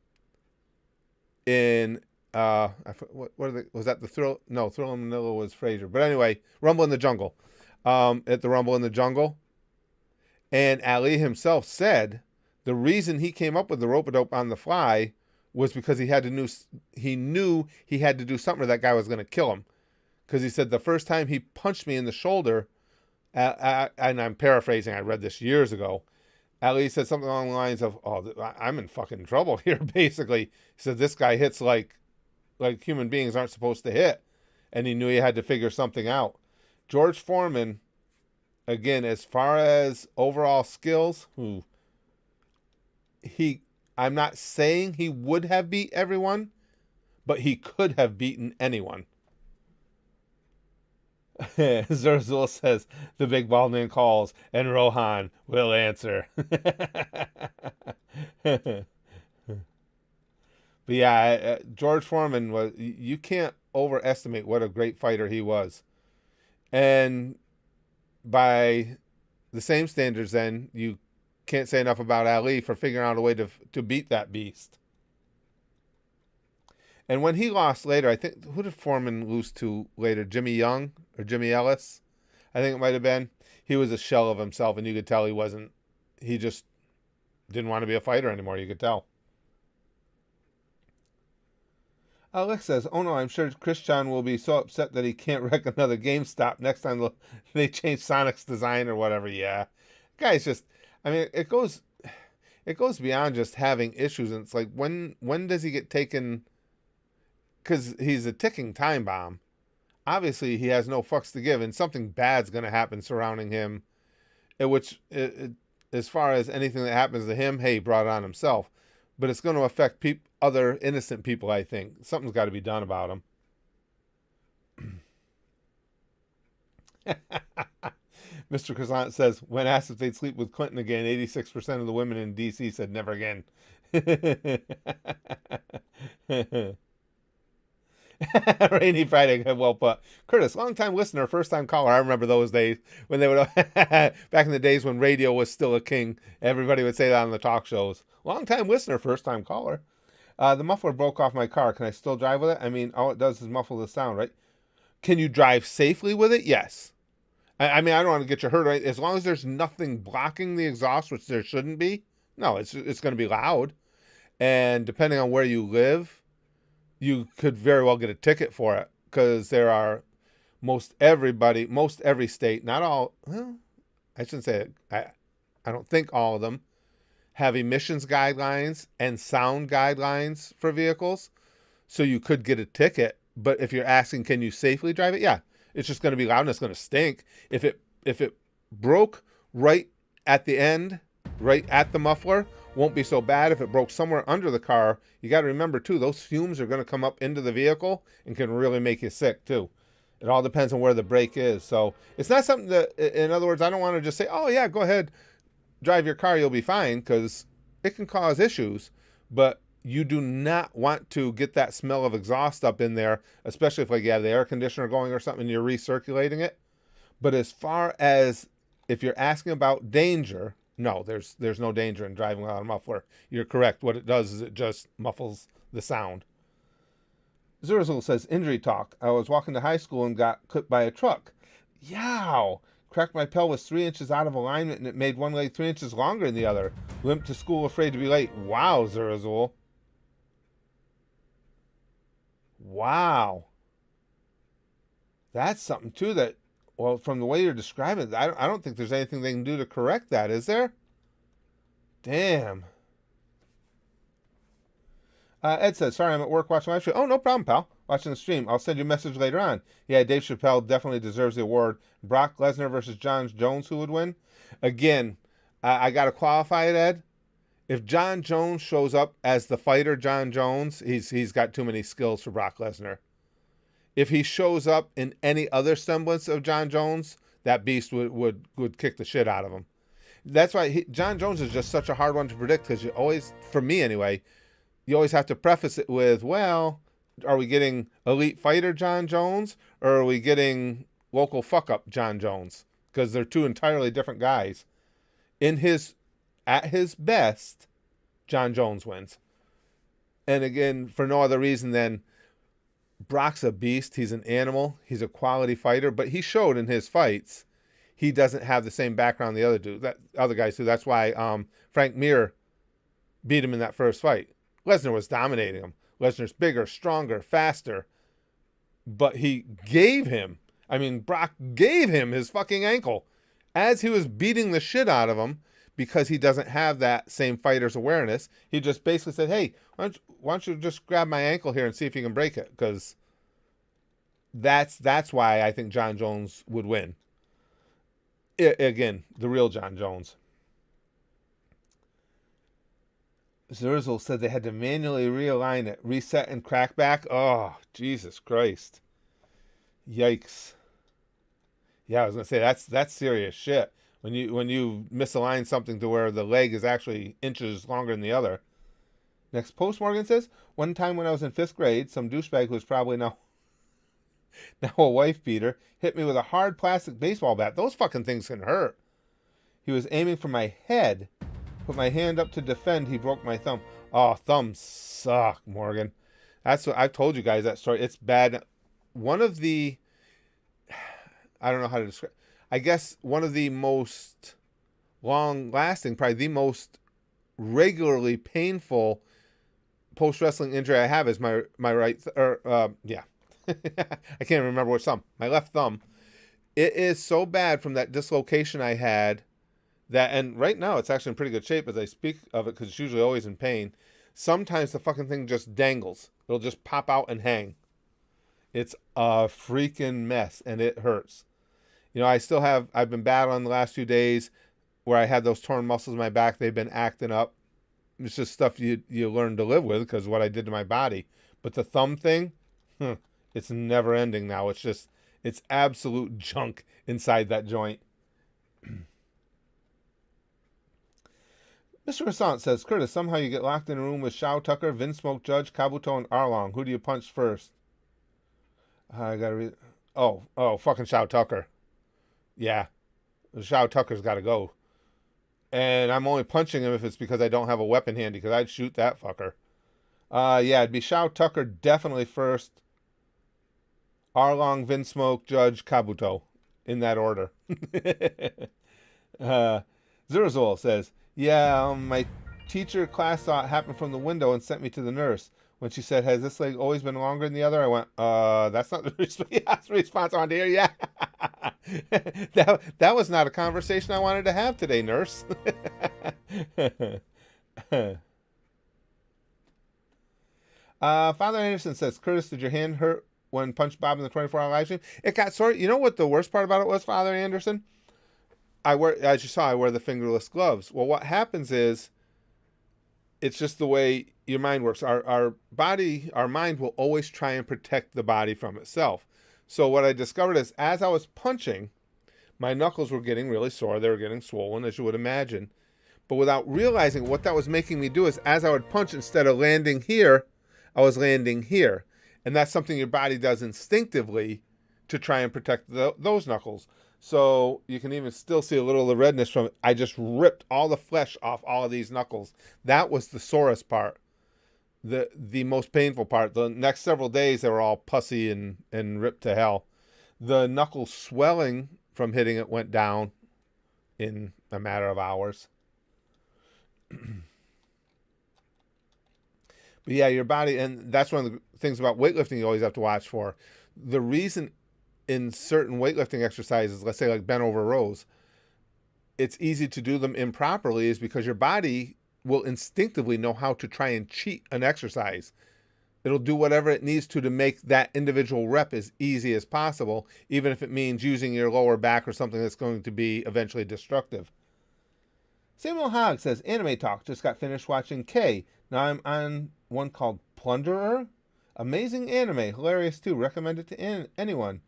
in, was that the Thrill? No, Thrill in Manila was Frazier. But anyway, Rumble in the Jungle. At the Rumble in the Jungle. And Ali himself said the reason he came up with the rope-a-dope on the fly was because he knew he had to do something or that guy was going to kill him. Because he said the first time he punched me in the shoulder, and I'm paraphrasing, I read this years ago, Ali said something along the lines of, oh, I'm in fucking trouble here, basically. He said, this guy hits like human beings aren't supposed to hit. And he knew he had to figure something out. George Foreman, again, as far as overall skills, I'm not saying he would have beat everyone, but he could have beaten anyone. Zerzul says, the big bald man calls, and Rohan will answer. But yeah, George Foreman you can't overestimate what a great fighter he was. And by the same standards, then, you can't say enough about Ali for figuring out a way to beat that beast. And when he lost later, I think, who did Foreman lose to later? Jimmy Young or Jimmy Ellis? I think it might have been. He was a shell of himself, and you could tell he just didn't want to be a fighter anymore. You could tell. Alex says, oh no, I'm sure Chris Chan will be so upset that he can't wreck another GameStop next time they change Sonic's design or whatever. Yeah. Guy's just, I mean, it goes beyond just having issues. And it's like, when does he get taken? Because he's a ticking time bomb. Obviously, he has no fucks to give, and something bad's going to happen surrounding him, as far as anything that happens to him, hey, he brought it on himself. But it's going to affect other innocent people, I think. Something's got to be done about him. Mr. Croissant says, when asked if they'd sleep with Clinton again, 86% of the women in D.C. said never again. Rainy Friday, well put. Curtis, long-time listener, first-time caller. I remember those days when they would, back in the days when radio was still a king. Everybody would say that on the talk shows. Long-time listener, first-time caller. The muffler broke off my car. Can I still drive with it? I mean, all it does is muffle the sound, right? Can you drive safely with it? Yes. I mean, I don't want to get you hurt, right? As long as there's nothing blocking the exhaust, which there shouldn't be. No, it's going to be loud. And depending on where you live, you could very well get a ticket for it, because there are most every state, not all, well, I shouldn't say it. I don't think all of them have emissions guidelines and sound guidelines for vehicles. So you could get a ticket, but if you're asking, can you safely drive it? Yeah, it's just going to be loud and it's going to stink. If it broke right at the end, right at the muffler, won't be so bad. If it broke somewhere under the car, you got to remember too, those fumes are going to come up into the vehicle and can really make you sick too. It all depends on where the brake is. So it's not something that, in other words, I don't want to just say, oh yeah, go ahead, drive your car, you'll be fine, because it can cause issues. But you do not want to get that smell of exhaust up in there, especially if like you have the air conditioner going or something and you're recirculating it. But as far as if you're asking about danger, no, there's no danger in driving without a muffler. You're correct. What it does is it just muffles the sound. Zurzul says, injury talk. I was walking to high school and got clipped by a truck. Yow! Cracked my pelvis 3 inches out of alignment and it made one leg 3 inches longer than the other. Limped to school afraid to be late. Wow, Zurzul. Wow. That's something too that, well, from the way you're describing it, I don't think there's anything they can do to correct that, is there? Damn. Ed says, sorry, I'm at work watching my show. Oh, no problem, pal. Watching the stream. I'll send you a message later on. Yeah, Dave Chappelle definitely deserves the award. Brock Lesnar versus John Jones, who would win? Again, I got to qualify it, Ed. If John Jones shows up as the fighter John Jones, he's got too many skills for Brock Lesnar. If he shows up in any other semblance of John Jones, that beast would kick the shit out of him. That's why John Jones is just such a hard one to predict, because you always, for me anyway, you always have to preface it with, well, are we getting elite fighter John Jones, or are we getting local fuck-up John Jones? Because they're two entirely different guys. At his best, John Jones wins. And again, for no other reason than Brock's a beast. He's an animal. He's a quality fighter, but he showed in his fights he doesn't have the same background the other guys do. That's why Frank Mir beat him in that first fight. Lesnar was dominating him. Lesnar's bigger, stronger, faster, but Brock gave him his fucking ankle as he was beating the shit out of him, because he doesn't have that same fighter's awareness. He just basically said, hey, why don't you just grab my ankle here and see if you can break it? Because that's why I think John Jones would win. Again, the real John Jones. Zurzel said they had to manually realign it, reset, and crack back. Oh, Jesus Christ. Yikes. Yeah, I was going to say, that's serious shit. When you misalign something to where the leg is actually inches longer than the other. Next post, Morgan says, one time when I was in 5th grade, some douchebag who's probably now a wife beater hit me with a hard plastic baseball bat. Those fucking things can hurt. He was aiming for my head. Put my hand up to defend. He broke my thumb. Oh, thumbs suck, Morgan. That's what I've told you guys, that story. It's bad. One of the, I don't know how to describe, I guess one of the most long-lasting, probably the most regularly painful post-wrestling injury I have is my right, I can't remember which thumb, my left thumb. It is so bad from that dislocation I had that, and right now it's actually in pretty good shape as I speak of it, because it's usually always in pain. Sometimes the fucking thing just dangles. It'll just pop out and hang. It's a freaking mess, and it hurts. You know, I've been battling the last few days where I had those torn muscles in my back. They've been acting up. It's just stuff you learn to live with, because of what I did to my body. But the thumb thing, it's never ending now. It's It's absolute junk inside that joint. Mr. Croissant says, Curtis, somehow you get locked in a room with Shao Tucker, Vince Smoke, Judge, Kabuto, and Arlong. Who do you punch first? I gotta read. Oh, fucking Shao Tucker. Yeah, Shao Tucker's got to go. And I'm only punching him if it's because I don't have a weapon handy, because I'd shoot that fucker. Yeah, it'd be Shao Tucker definitely first. Arlong, Vince Smoke, Judge, Kabuto. In that order. Zurazul says, yeah, my teacher class saw it happen from the window and sent me to the nurse. When she said, has this leg always been longer than the other? I went, that's not the response I wanted to hear. Yeah. that was not a conversation I wanted to have today, nurse. Father Anderson says, Curtis, did your hand hurt when punched Bob in the 24-hour live stream? It got sore. You know what the worst part about it was, Father Anderson? As you saw, I wear the fingerless gloves. Well, what happens is, it's just the way your mind works. Our mind will always try and protect the body from itself. So what I discovered is, as I was punching, my knuckles were getting really sore. They were getting swollen, as you would imagine. But without realizing, what that was making me do is, as I would punch, instead of landing here, I was landing here. And that's something your body does instinctively to try and protect those knuckles. So you can even still see a little of the redness from it. I just ripped all the flesh off all of these knuckles. That was the sorest part. The most painful part. The next several days, they were all pussy and ripped to hell. The knuckle swelling from hitting it went down in a matter of hours. But yeah, your body, and that's one of the things about weightlifting you always have to watch for. The reason in certain weightlifting exercises, let's say like bent over rows, it's easy to do them improperly is because your body will instinctively know how to try and cheat an exercise. It'll do whatever it needs to make that individual rep as easy as possible, even if it means using your lower back or something that's going to be eventually destructive. Samuel Hogg says, Anime Talk, just got finished watching K. Now I'm on one called Plunderer. Amazing anime, hilarious too. Recommend it to anyone.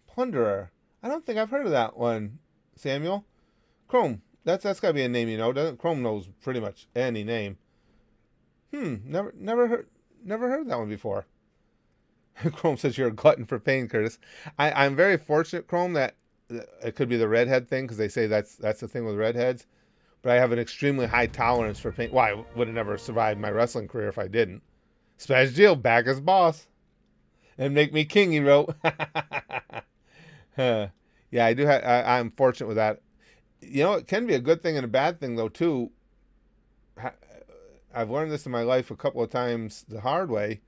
Plunderer. I don't think I've heard of that one, Samuel. Chrome. That's got to be a name you know. Chrome knows pretty much any name. Never heard that one before. Chrome says you're a glutton for pain, Curtis. I'm very fortunate, Chrome, that it could be the redhead thing, because they say that's the thing with redheads. But I have an extremely high tolerance for pain. Well, I would have never survived my wrestling career if I didn't. Smash Jill, back as boss. And make me king, he wrote. Yeah, I do. I'm fortunate with that. You know, it can be a good thing and a bad thing, though, too. I've learned this in my life a couple of times the hard way.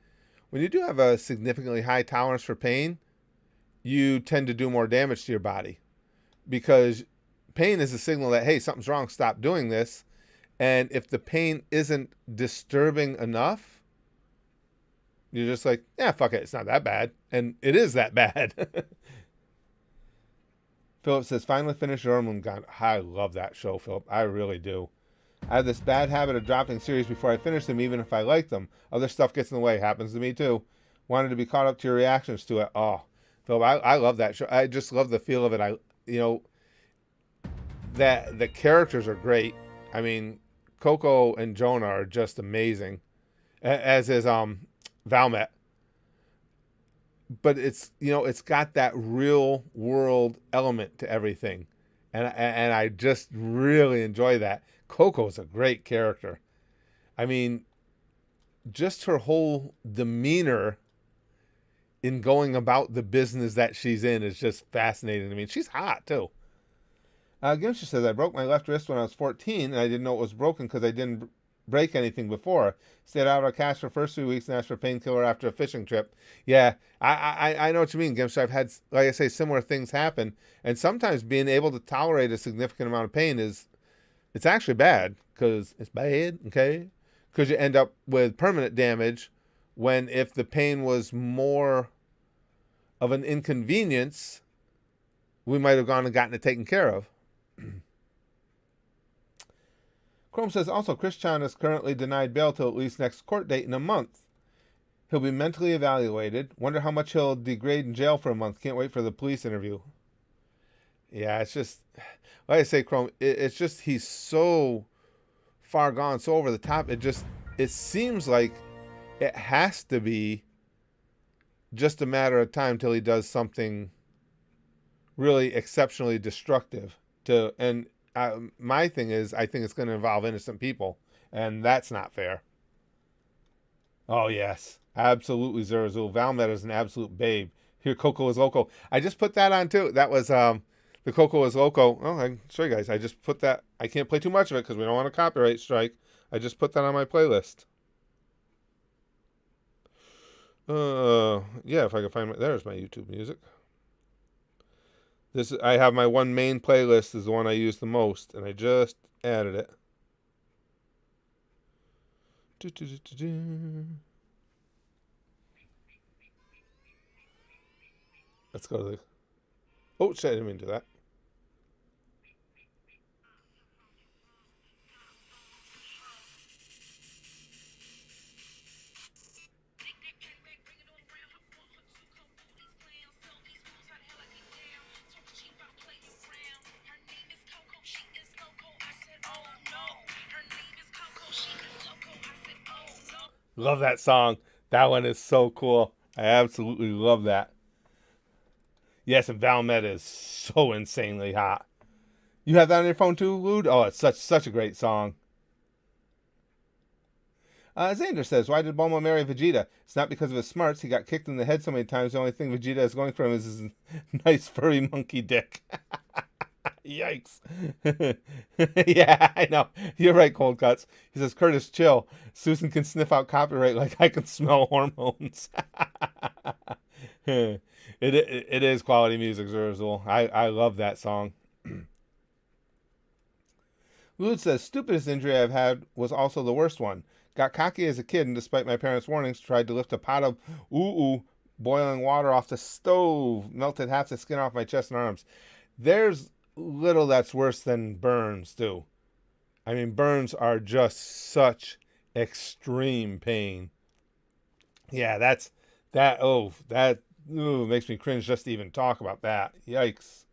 When you do have a significantly high tolerance for pain, you tend to do more damage to your body. Because pain is a signal that, hey, something's wrong, stop doing this. And if the pain isn't disturbing enough, you're just like, yeah, fuck it, it's not that bad. And it is that bad. Philip says, finally finished Jormungand. I love that show, Philip. I really do. I have this bad habit of dropping series before I finish them, even if I like them. Other stuff gets in the way. Happens to me, too. Wanted to be caught up to your reactions to it. Oh, Philip, I love that show. I just love the feel of it. That the characters are great. I mean, Coco and Jonah are just amazing. As is Valmet. But it's got that real world element to everything. And I just really enjoy that. Coco's a great character. I mean, just her whole demeanor in going about the business that she's in is just fascinating to me. She's hot, too. Gimsha says, I broke my left wrist when I was 14, and I didn't know it was broken because I didn't break anything before. Stayed out of cash for the first 3 weeks and asked for a painkiller after a fishing trip. Yeah, I know what you mean, Gimsha. I've had, like I say, similar things happen. And sometimes being able to tolerate a significant amount of pain it's actually bad, because it's bad, okay? Because you end up with permanent damage when if the pain was more of an inconvenience, we might have gone and gotten it taken care of. Chrome says, also, Chris Chan is currently denied bail till at least next court date in a month. He'll be mentally evaluated. Wonder how much he'll degrade in jail for a month. Can't wait for the police interview. Yeah, it's just, like I say, Chrome, it's just he's so far gone, so over the top. It seems like it has to be just a matter of time till he does something really exceptionally destructive. My thing is, I think it's going to involve innocent people, and that's not fair. Oh, yes. Absolutely, Zurazul. Valmet is an absolute babe. Here, Coco is Loco. I just put that on, too. That was the Coco is Loco. Oh, I can show you guys. I just put that. I can't play too much of it because we don't want a copyright strike. I just put that on my playlist. Yeah, if I can find there's my YouTube music. I have my one main playlist is the one I use the most, and I just added it. Let's go to the. Oh shit! I didn't mean to do that. Love that song. That one is so cool. I absolutely love that. Yes, and Valmet is so insanely hot. You have that on your phone too, Lude? Oh, it's such a great song. Xander says, why did Bulma marry Vegeta? It's not because of his smarts. He got kicked in the head so many times. The only thing Vegeta is going for him is his nice furry monkey dick. Yikes. Yeah, I know. You're right, Cold Cuts. He says, Curtis, chill. Susan can sniff out copyright like I can smell hormones. It is quality music, Zurzul. I love that song. Lude says, stupidest injury I've had was also the worst one. Got cocky as a kid and despite my parents' warnings, tried to lift a pot of boiling water off the stove. Melted half the skin off my chest and arms. There's little that's worse than burns, too. I mean, burns are just such extreme pain. Yeah, that makes me cringe just to even talk about that. Yikes.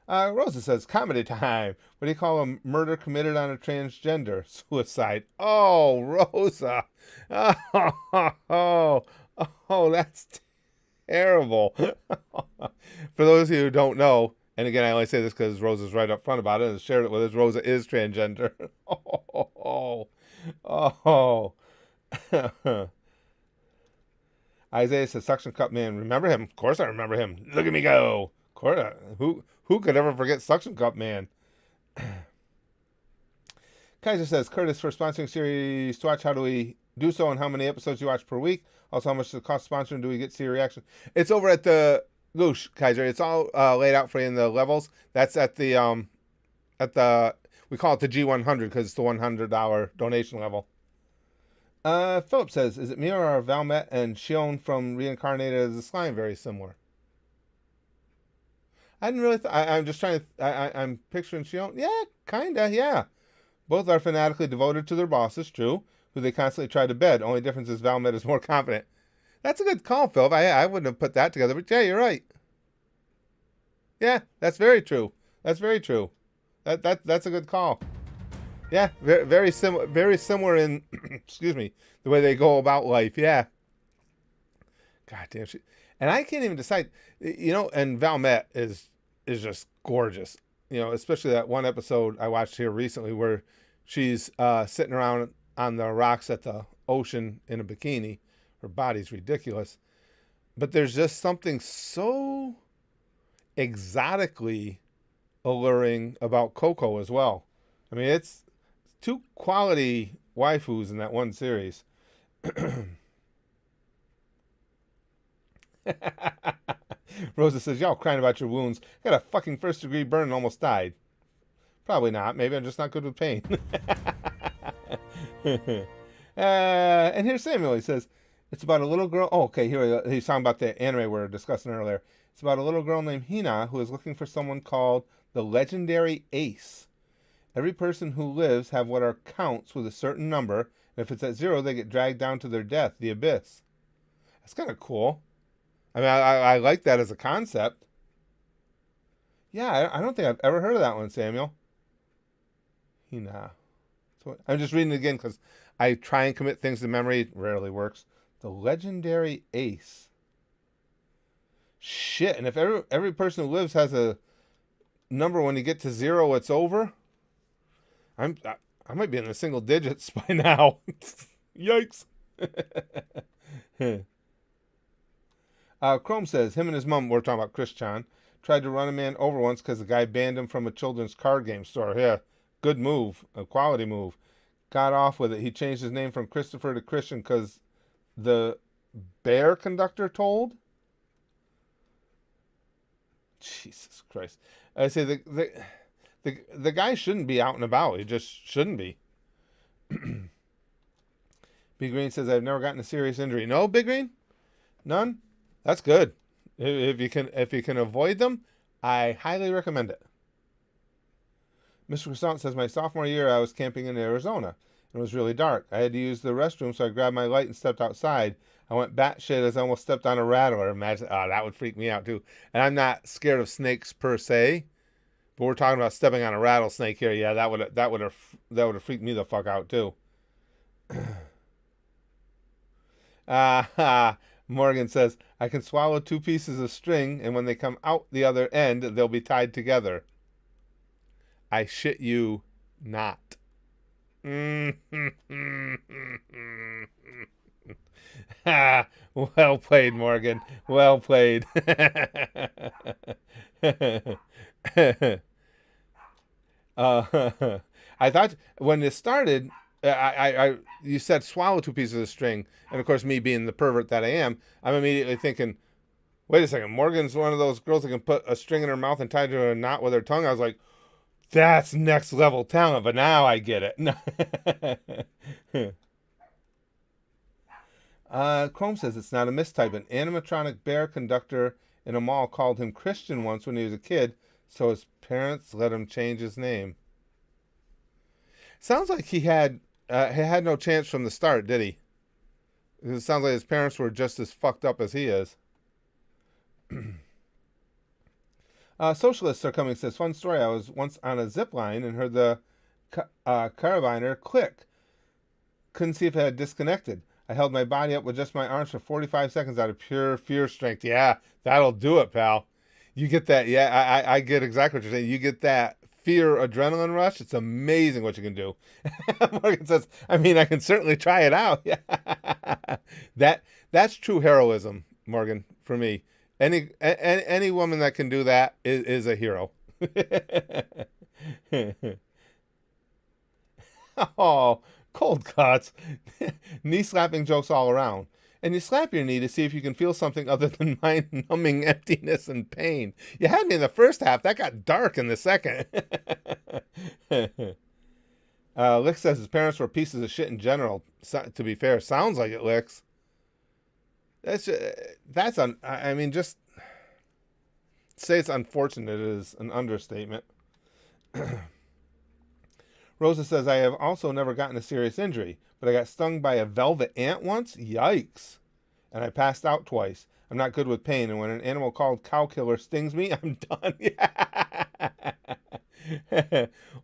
Rosa says, comedy time. What do you call a murder committed on a transgender? Suicide. Oh, Rosa. Oh, that's terrible. For those of you who don't know, and again, I only say this because Rosa's right up front about it and shared it with us, Rosa is transgender. Oh. Isaiah says, suction cup man. Remember him? Of course I remember him. Look at me go. Who could ever forget suction cup man? Kaiser says, Curtis, for sponsoring series to watch, how do we do so and how many episodes you watch per week? Also, how much does it cost sponsoring? Do we get to see your reaction? It's over at the Goosh, Kaiser. It's all laid out for you in the levels. That's at the we call it the G100 because it's the $100 donation level. Philip says, is it me or are Valmet and Shion from Reincarnated as a Slime very similar? I didn't really. I'm just trying to. I'm picturing Shion. Yeah, kinda. Yeah, both are fanatically devoted to their bosses. True, who they constantly try to bed. Only difference is Valmet is more confident. That's a good call, Phil. I wouldn't have put that together, but yeah, you're right. Yeah, that's very true. That's very true. That's a good call. Yeah, very similar in excuse me, the way they go about life. Yeah. God damn shit. And I can't even decide, and Valmet is just gorgeous. Especially that one episode I watched here recently where she's sitting around on the rocks at the ocean in a bikini. Her body's ridiculous. But there's just something so exotically alluring about Coco as well. I mean, it's two quality waifus in that one series. Rosa says, y'all crying about your wounds. Got a fucking first degree burn and almost died. Probably not. Maybe I'm just not good with pain. And here's Samuel. He says, it's about a little girl. Oh, okay. Here we go. He's talking about the anime we were discussing earlier. It's about a little girl named Hina who is looking for someone called the legendary Ace. Every person who lives have what are counts with a certain number, And if it's at 0, they get dragged down to their death, the abyss. That's kind of cool. I mean, I like that as a concept. Yeah, I don't think I've ever heard of that one, Samuel. Nah. So I'm just reading it again because I try and commit things to memory. It rarely works. The legendary ace. Shit, and if every person who lives has a number, when you get to 0, it's over. I might be in the single digits by now. Yikes. Chrome says him and his mom, we're talking about Chris Chan, tried to run a man over once because the guy banned him from a children's card game store. Yeah, good move, a quality move. Got off with it. He changed his name from Christopher to Christian because the bear conductor told. Jesus Christ! I say the guy shouldn't be out and about. He just shouldn't be. Big Green says I've never gotten a serious injury. No, Big Green, none. That's good. If you can avoid them, I highly recommend it. Mr. Croissant says my sophomore year I was camping in Arizona. It was really dark. I had to use the restroom, so I grabbed my light and stepped outside. I went batshit as I almost stepped on a rattler. Imagine, that would freak me out too. And I'm not scared of snakes per se, but we're talking about stepping on a rattlesnake here. Yeah, that would have freaked me the fuck out too. Morgan says I can swallow 2 pieces of string, and when they come out the other end, they'll be tied together. I shit you not. Well played, Morgan. Well played. I thought when it started, you said swallow 2 pieces of string, and of course, me being the pervert that I am, I'm immediately thinking, wait a second, Morgan's one of those girls that can put a string in her mouth and tie it to a knot with her tongue. I was like, that's next level talent, but now I get it. Chrome says it's not a mistype. An animatronic bear conductor in a mall called him Christian once when he was a kid, so his parents let him change his name. Sounds like he had no chance from the start, did he? It sounds like his parents were just as fucked up as he is. Socialists are coming says, fun story. I was once on a zip line and heard the carabiner click. Couldn't see if it had disconnected. I held my body up with just my arms for 45 seconds out of pure fear strength. Yeah, that'll do it, pal. You get that. Yeah, I get exactly what you're saying. You get that fear adrenaline rush. It's amazing what you can do. Morgan says, I mean, I can certainly try it out. Yeah. That's true heroism, Morgan, for me. Any woman that can do that is a hero. Oh, cold cuts. Knee slapping jokes all around. And you slap your knee to see if you can feel something other than mind-numbing emptiness and pain. You had me in the first half. That got dark in the second. Lick says his parents were pieces of shit in general. To be fair, sounds like it, Licks. I mean, just say it's unfortunate is an understatement. Rosa says, I have also never gotten a serious injury, but I got stung by a velvet ant once. Yikes. And I passed out twice. I'm not good with pain, and when an animal called cow killer stings me, I'm done.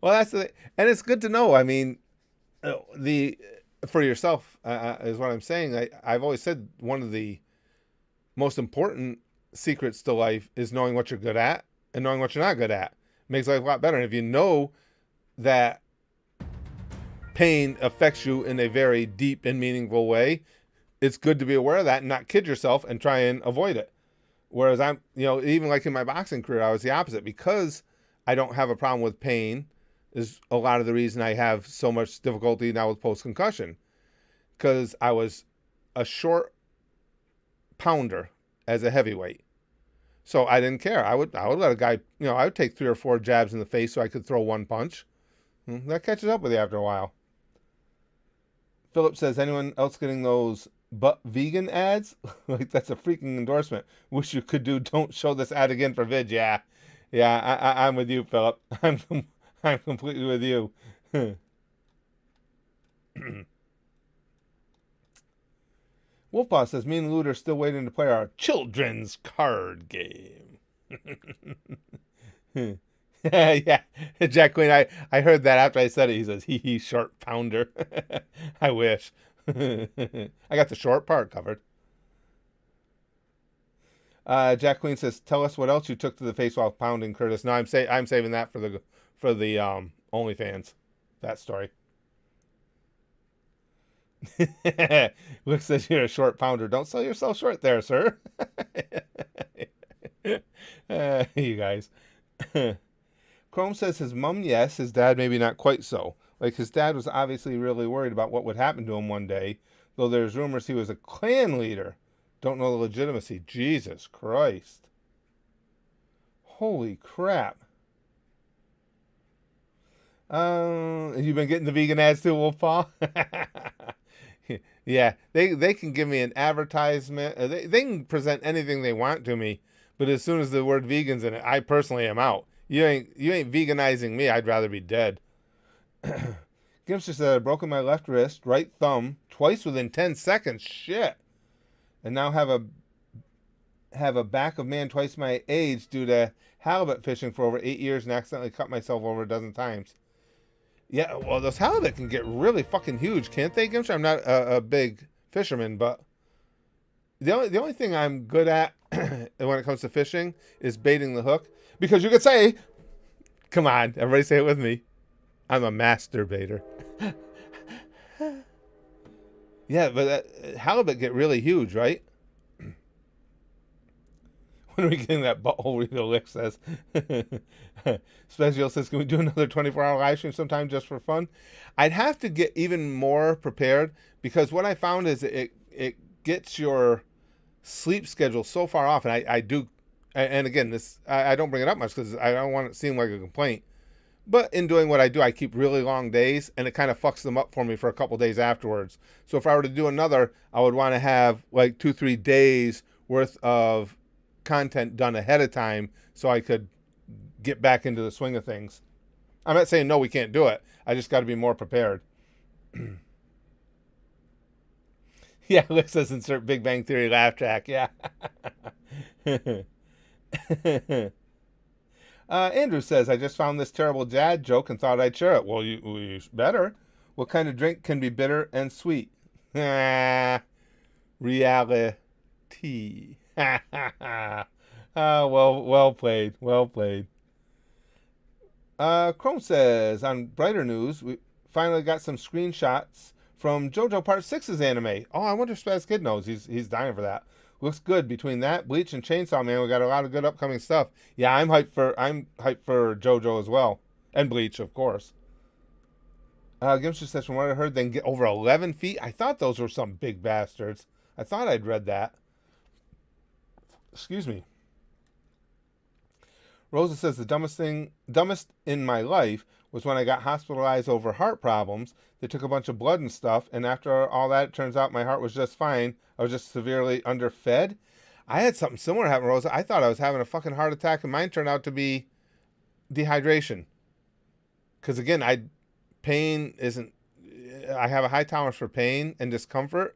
Well, that's the, and it's good to know. I mean, for yourself is what I'm saying. I've always said one of the most important secrets to life is knowing what you're good at and knowing what you're not good at. Makes life a lot better. And if you know that pain affects you in a very deep and meaningful way, it's good to be aware of that and not kid yourself and try and avoid it. Whereas I'm, even like in my boxing career, I was the opposite. Because I don't have a problem with pain is a lot of the reason I have so much difficulty now with post-concussion. Because I was a short pounder as a heavyweight. So I didn't care. I would let a guy, I would take 3 or 4 jabs in the face so I could throw one punch. That catches up with you after a while. Philip says, anyone else getting those but vegan ads? Like, that's a freaking endorsement. Wish you could do don't show this ad again for vid. Yeah, I'm with you, Philip. I'm completely with you. Wolfpaw says, me and Lute are still waiting to play our children's card game. Yeah, Jack Queen, I heard that after I said it. He says, hee, short pounder. I wish. I got the short part covered. Jack Queen says, tell us what else you took to the face while pounding Curtis. No, I'm saving that for the OnlyFans. That story. Luke says you're a short pounder. Don't sell yourself short there, sir. You guys. Chrome says his mom, yes. His dad, maybe not quite so. Like, his dad was obviously really worried about what would happen to him one day, though there's rumors he was a clan leader. Don't know the legitimacy. Jesus Christ. Holy crap. You've been getting the vegan ads too, Wolfpaw? Yeah, they can give me an advertisement. They can present anything they want to me, but as soon as the word vegan's in it, I personally am out. You ain't veganizing me. I'd rather be dead. Gimster said, I've broken my left wrist, right thumb, twice within 10 seconds. Shit. And now have a back of man twice my age due to halibut fishing for over 8 years and accidentally cut myself over a dozen times. Yeah, well, those halibut can get really fucking huge, can't they, Gimster? I'm not a big fisherman, but the only thing I'm good at when it comes to fishing is baiting the hook. Because you could say, come on, everybody say it with me, I'm a master baiter. Yeah, but halibut get really huge, right? When are we getting that butthole read the lick says? Special says, can we do another 24-hour live stream sometime just for fun? I'd have to get even more prepared, because what I found is it gets your sleep schedule so far off. And I do, and again, I don't bring it up much because I don't want it to seem like a complaint. But in doing what I do, I keep really long days, and it kind of fucks them up for me for a couple days afterwards. So if I were to do another, I would want to have like 2-3 days worth of content done ahead of time so I could get back into the swing of things. I'm not saying no, we can't do it. I just got to be more prepared. Yeah, Lick says insert Big Bang Theory laugh track. Yeah. Andrew says, I just found this terrible dad joke and thought I'd share it. Well, you better. What kind of drink can be bitter and sweet? Reality. Well played. Well played. Chrome says, on brighter news, we finally got some screenshots from JoJo Part 6's anime. Oh, I wonder if Spaz Kid knows. He's dying for that. Looks good. Between that, Bleach, and Chainsaw Man, we got a lot of good upcoming stuff. Yeah, I'm hyped for JoJo as well. And Bleach, of course. Gimster says, from what I heard, they can get over 11 feet. I thought those were some big bastards. I thought I'd read that. Excuse me. Rosa says, the dumbest in my life was when I got hospitalized over heart problems. They took a bunch of blood and stuff, and after all that, it turns out my heart was just fine. I was just severely underfed. I had something similar happen, Rosa. I thought I was having a fucking heart attack, and mine turned out to be dehydration. Because again, I have a high tolerance for pain and discomfort,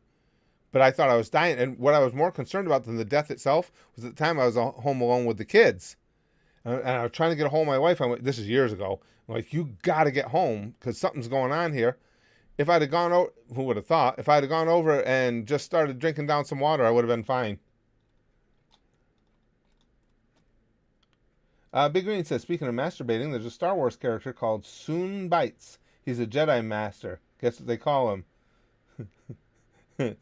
but I thought I was dying. And what I was more concerned about than the death itself was at the time I was home alone with the kids. And I was trying to get a hold of my wife. This is years ago. I'm like, you got to get home because something's going on here. If I'd have gone over, who would have thought? If I'd have gone over and just started drinking down some water, I would have been fine. Big Green says, speaking of masturbating, there's a Star Wars character called Soon Bites. He's a Jedi Master. Guess what they call him?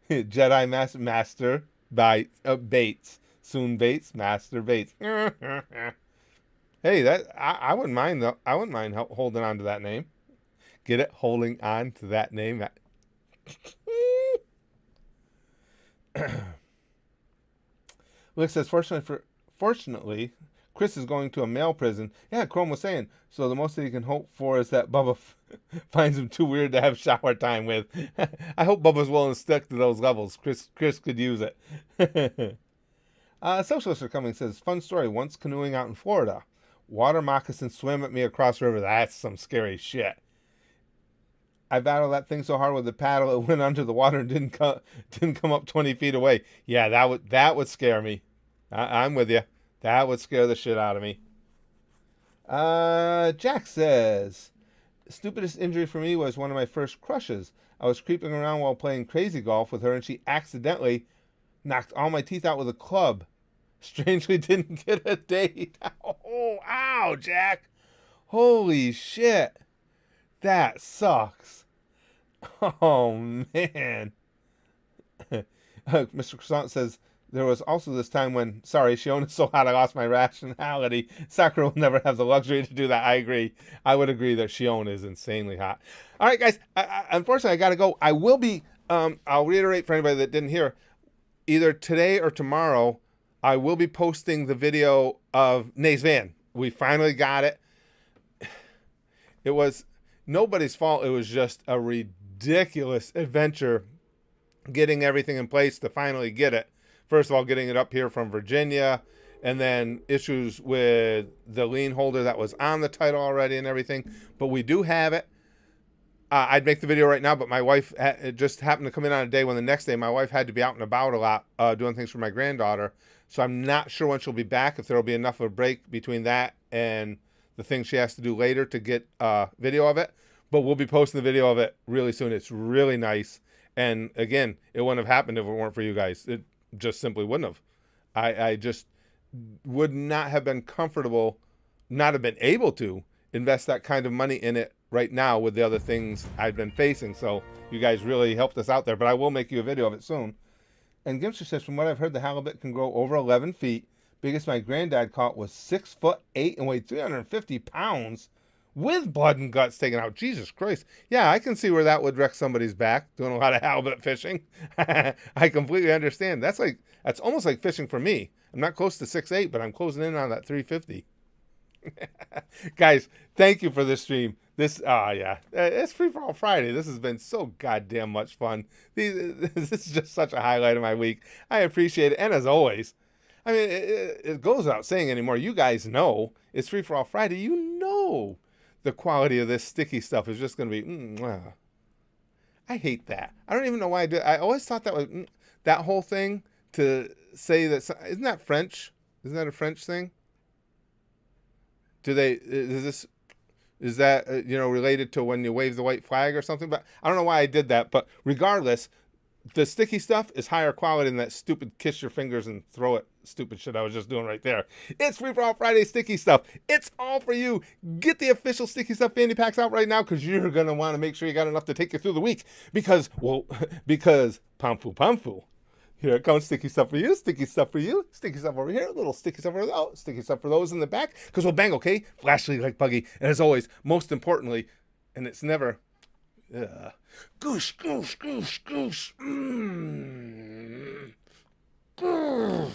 Jedi Master Bates. Soon Bates, Master Bates. Hey, I wouldn't mind though. I wouldn't mind holding on to that name. Get it? Holding on to that name. Lick says, fortunately, Chris is going to a male prison. Yeah, Chrome was saying. So the most that he can hope for is that Bubba finds him too weird to have shower time with. I hope Bubba's willing to stick to those levels. Chris could use it. Socialist are coming says, fun story. Once canoeing out in Florida, water moccasins swam at me across the river. That's some scary shit. I battled that thing so hard with the paddle it went under the water and didn't come up 20 feet away. Yeah, that would scare me. I'm with you. That would scare the shit out of me. Jack says, stupidest injury for me was one of my first crushes. I was creeping around while playing crazy golf with her, and she accidentally knocked all my teeth out with a club. Strangely didn't get a date. Oh, ow, Jack. Holy shit. That sucks. Oh, man. Mr. Croissant says, there was also this time when, sorry, Shiona's so hot I lost my rationality. Sakura will never have the luxury to do that. I agree. I would agree that Shiona is insanely hot. All right, guys. Unfortunately, I got to go. I will be, I'll reiterate for anybody that didn't hear, either today or tomorrow, I will be posting the video of Nate's van. We finally got it. It was nobody's fault. It was just a ridiculous adventure getting everything in place to finally get it. First of all, getting it up here from Virginia, and then issues with the lien holder that was on the title already and everything. But we do have it. I'd make the video right now, but my wife it just happened to come in on a day when the next day my wife had to be out and about a lot doing things for my granddaughter. So I'm not sure when she'll be back, if there will be enough of a break between that and the thing she has to do later to get a video of it. But we'll be posting the video of it really soon. It's really nice. And again, it wouldn't have happened if it weren't for you guys. It just simply wouldn't have. I just would not have been comfortable, not have been able to invest that kind of money in it right now with the other things I've been facing. So you guys really helped us out there, but I will make you a video of it soon. And Gimster says, from what I've heard, the halibut can grow over 11 feet. Biggest my granddad caught was 6'8" and weighed 350 pounds with blood and guts taken out. Jesus Christ. Yeah, I can see where that would wreck somebody's back, doing a lot of halibut fishing. I completely understand. That's almost like fishing for me. I'm not close to 6'8", but I'm closing in on that 350. Guys, thank you for this stream. It's Free For All Friday. This has been so goddamn much fun. This is just such a highlight of my week. I appreciate it. And as always, I mean, it goes without saying anymore. You guys know it's Free For All Friday. You know the quality of this sticky stuff is just going to be, I hate that. I don't even know why I do it. I always thought that was, that whole thing to say that, isn't that French? Isn't that a French thing? Is that related to when you wave the white flag or something? But I don't know why I did that. But regardless, the sticky stuff is higher quality than that stupid kiss your fingers and throw it stupid shit I was just doing right there. It's Free For All Friday sticky stuff. It's all for you. Get the official sticky stuff fanny packs out right now, because you're going to want to make sure you got enough to take you through the week. Because pamfu. Here it comes, sticky stuff for you, sticky stuff for you, sticky stuff over here, little sticky stuff over there, sticky stuff for those in the back, because we'll bang, okay? Flashly like Buggy. And as always, most importantly, and it's never, goosh, goosh, goosh, goosh, goosh,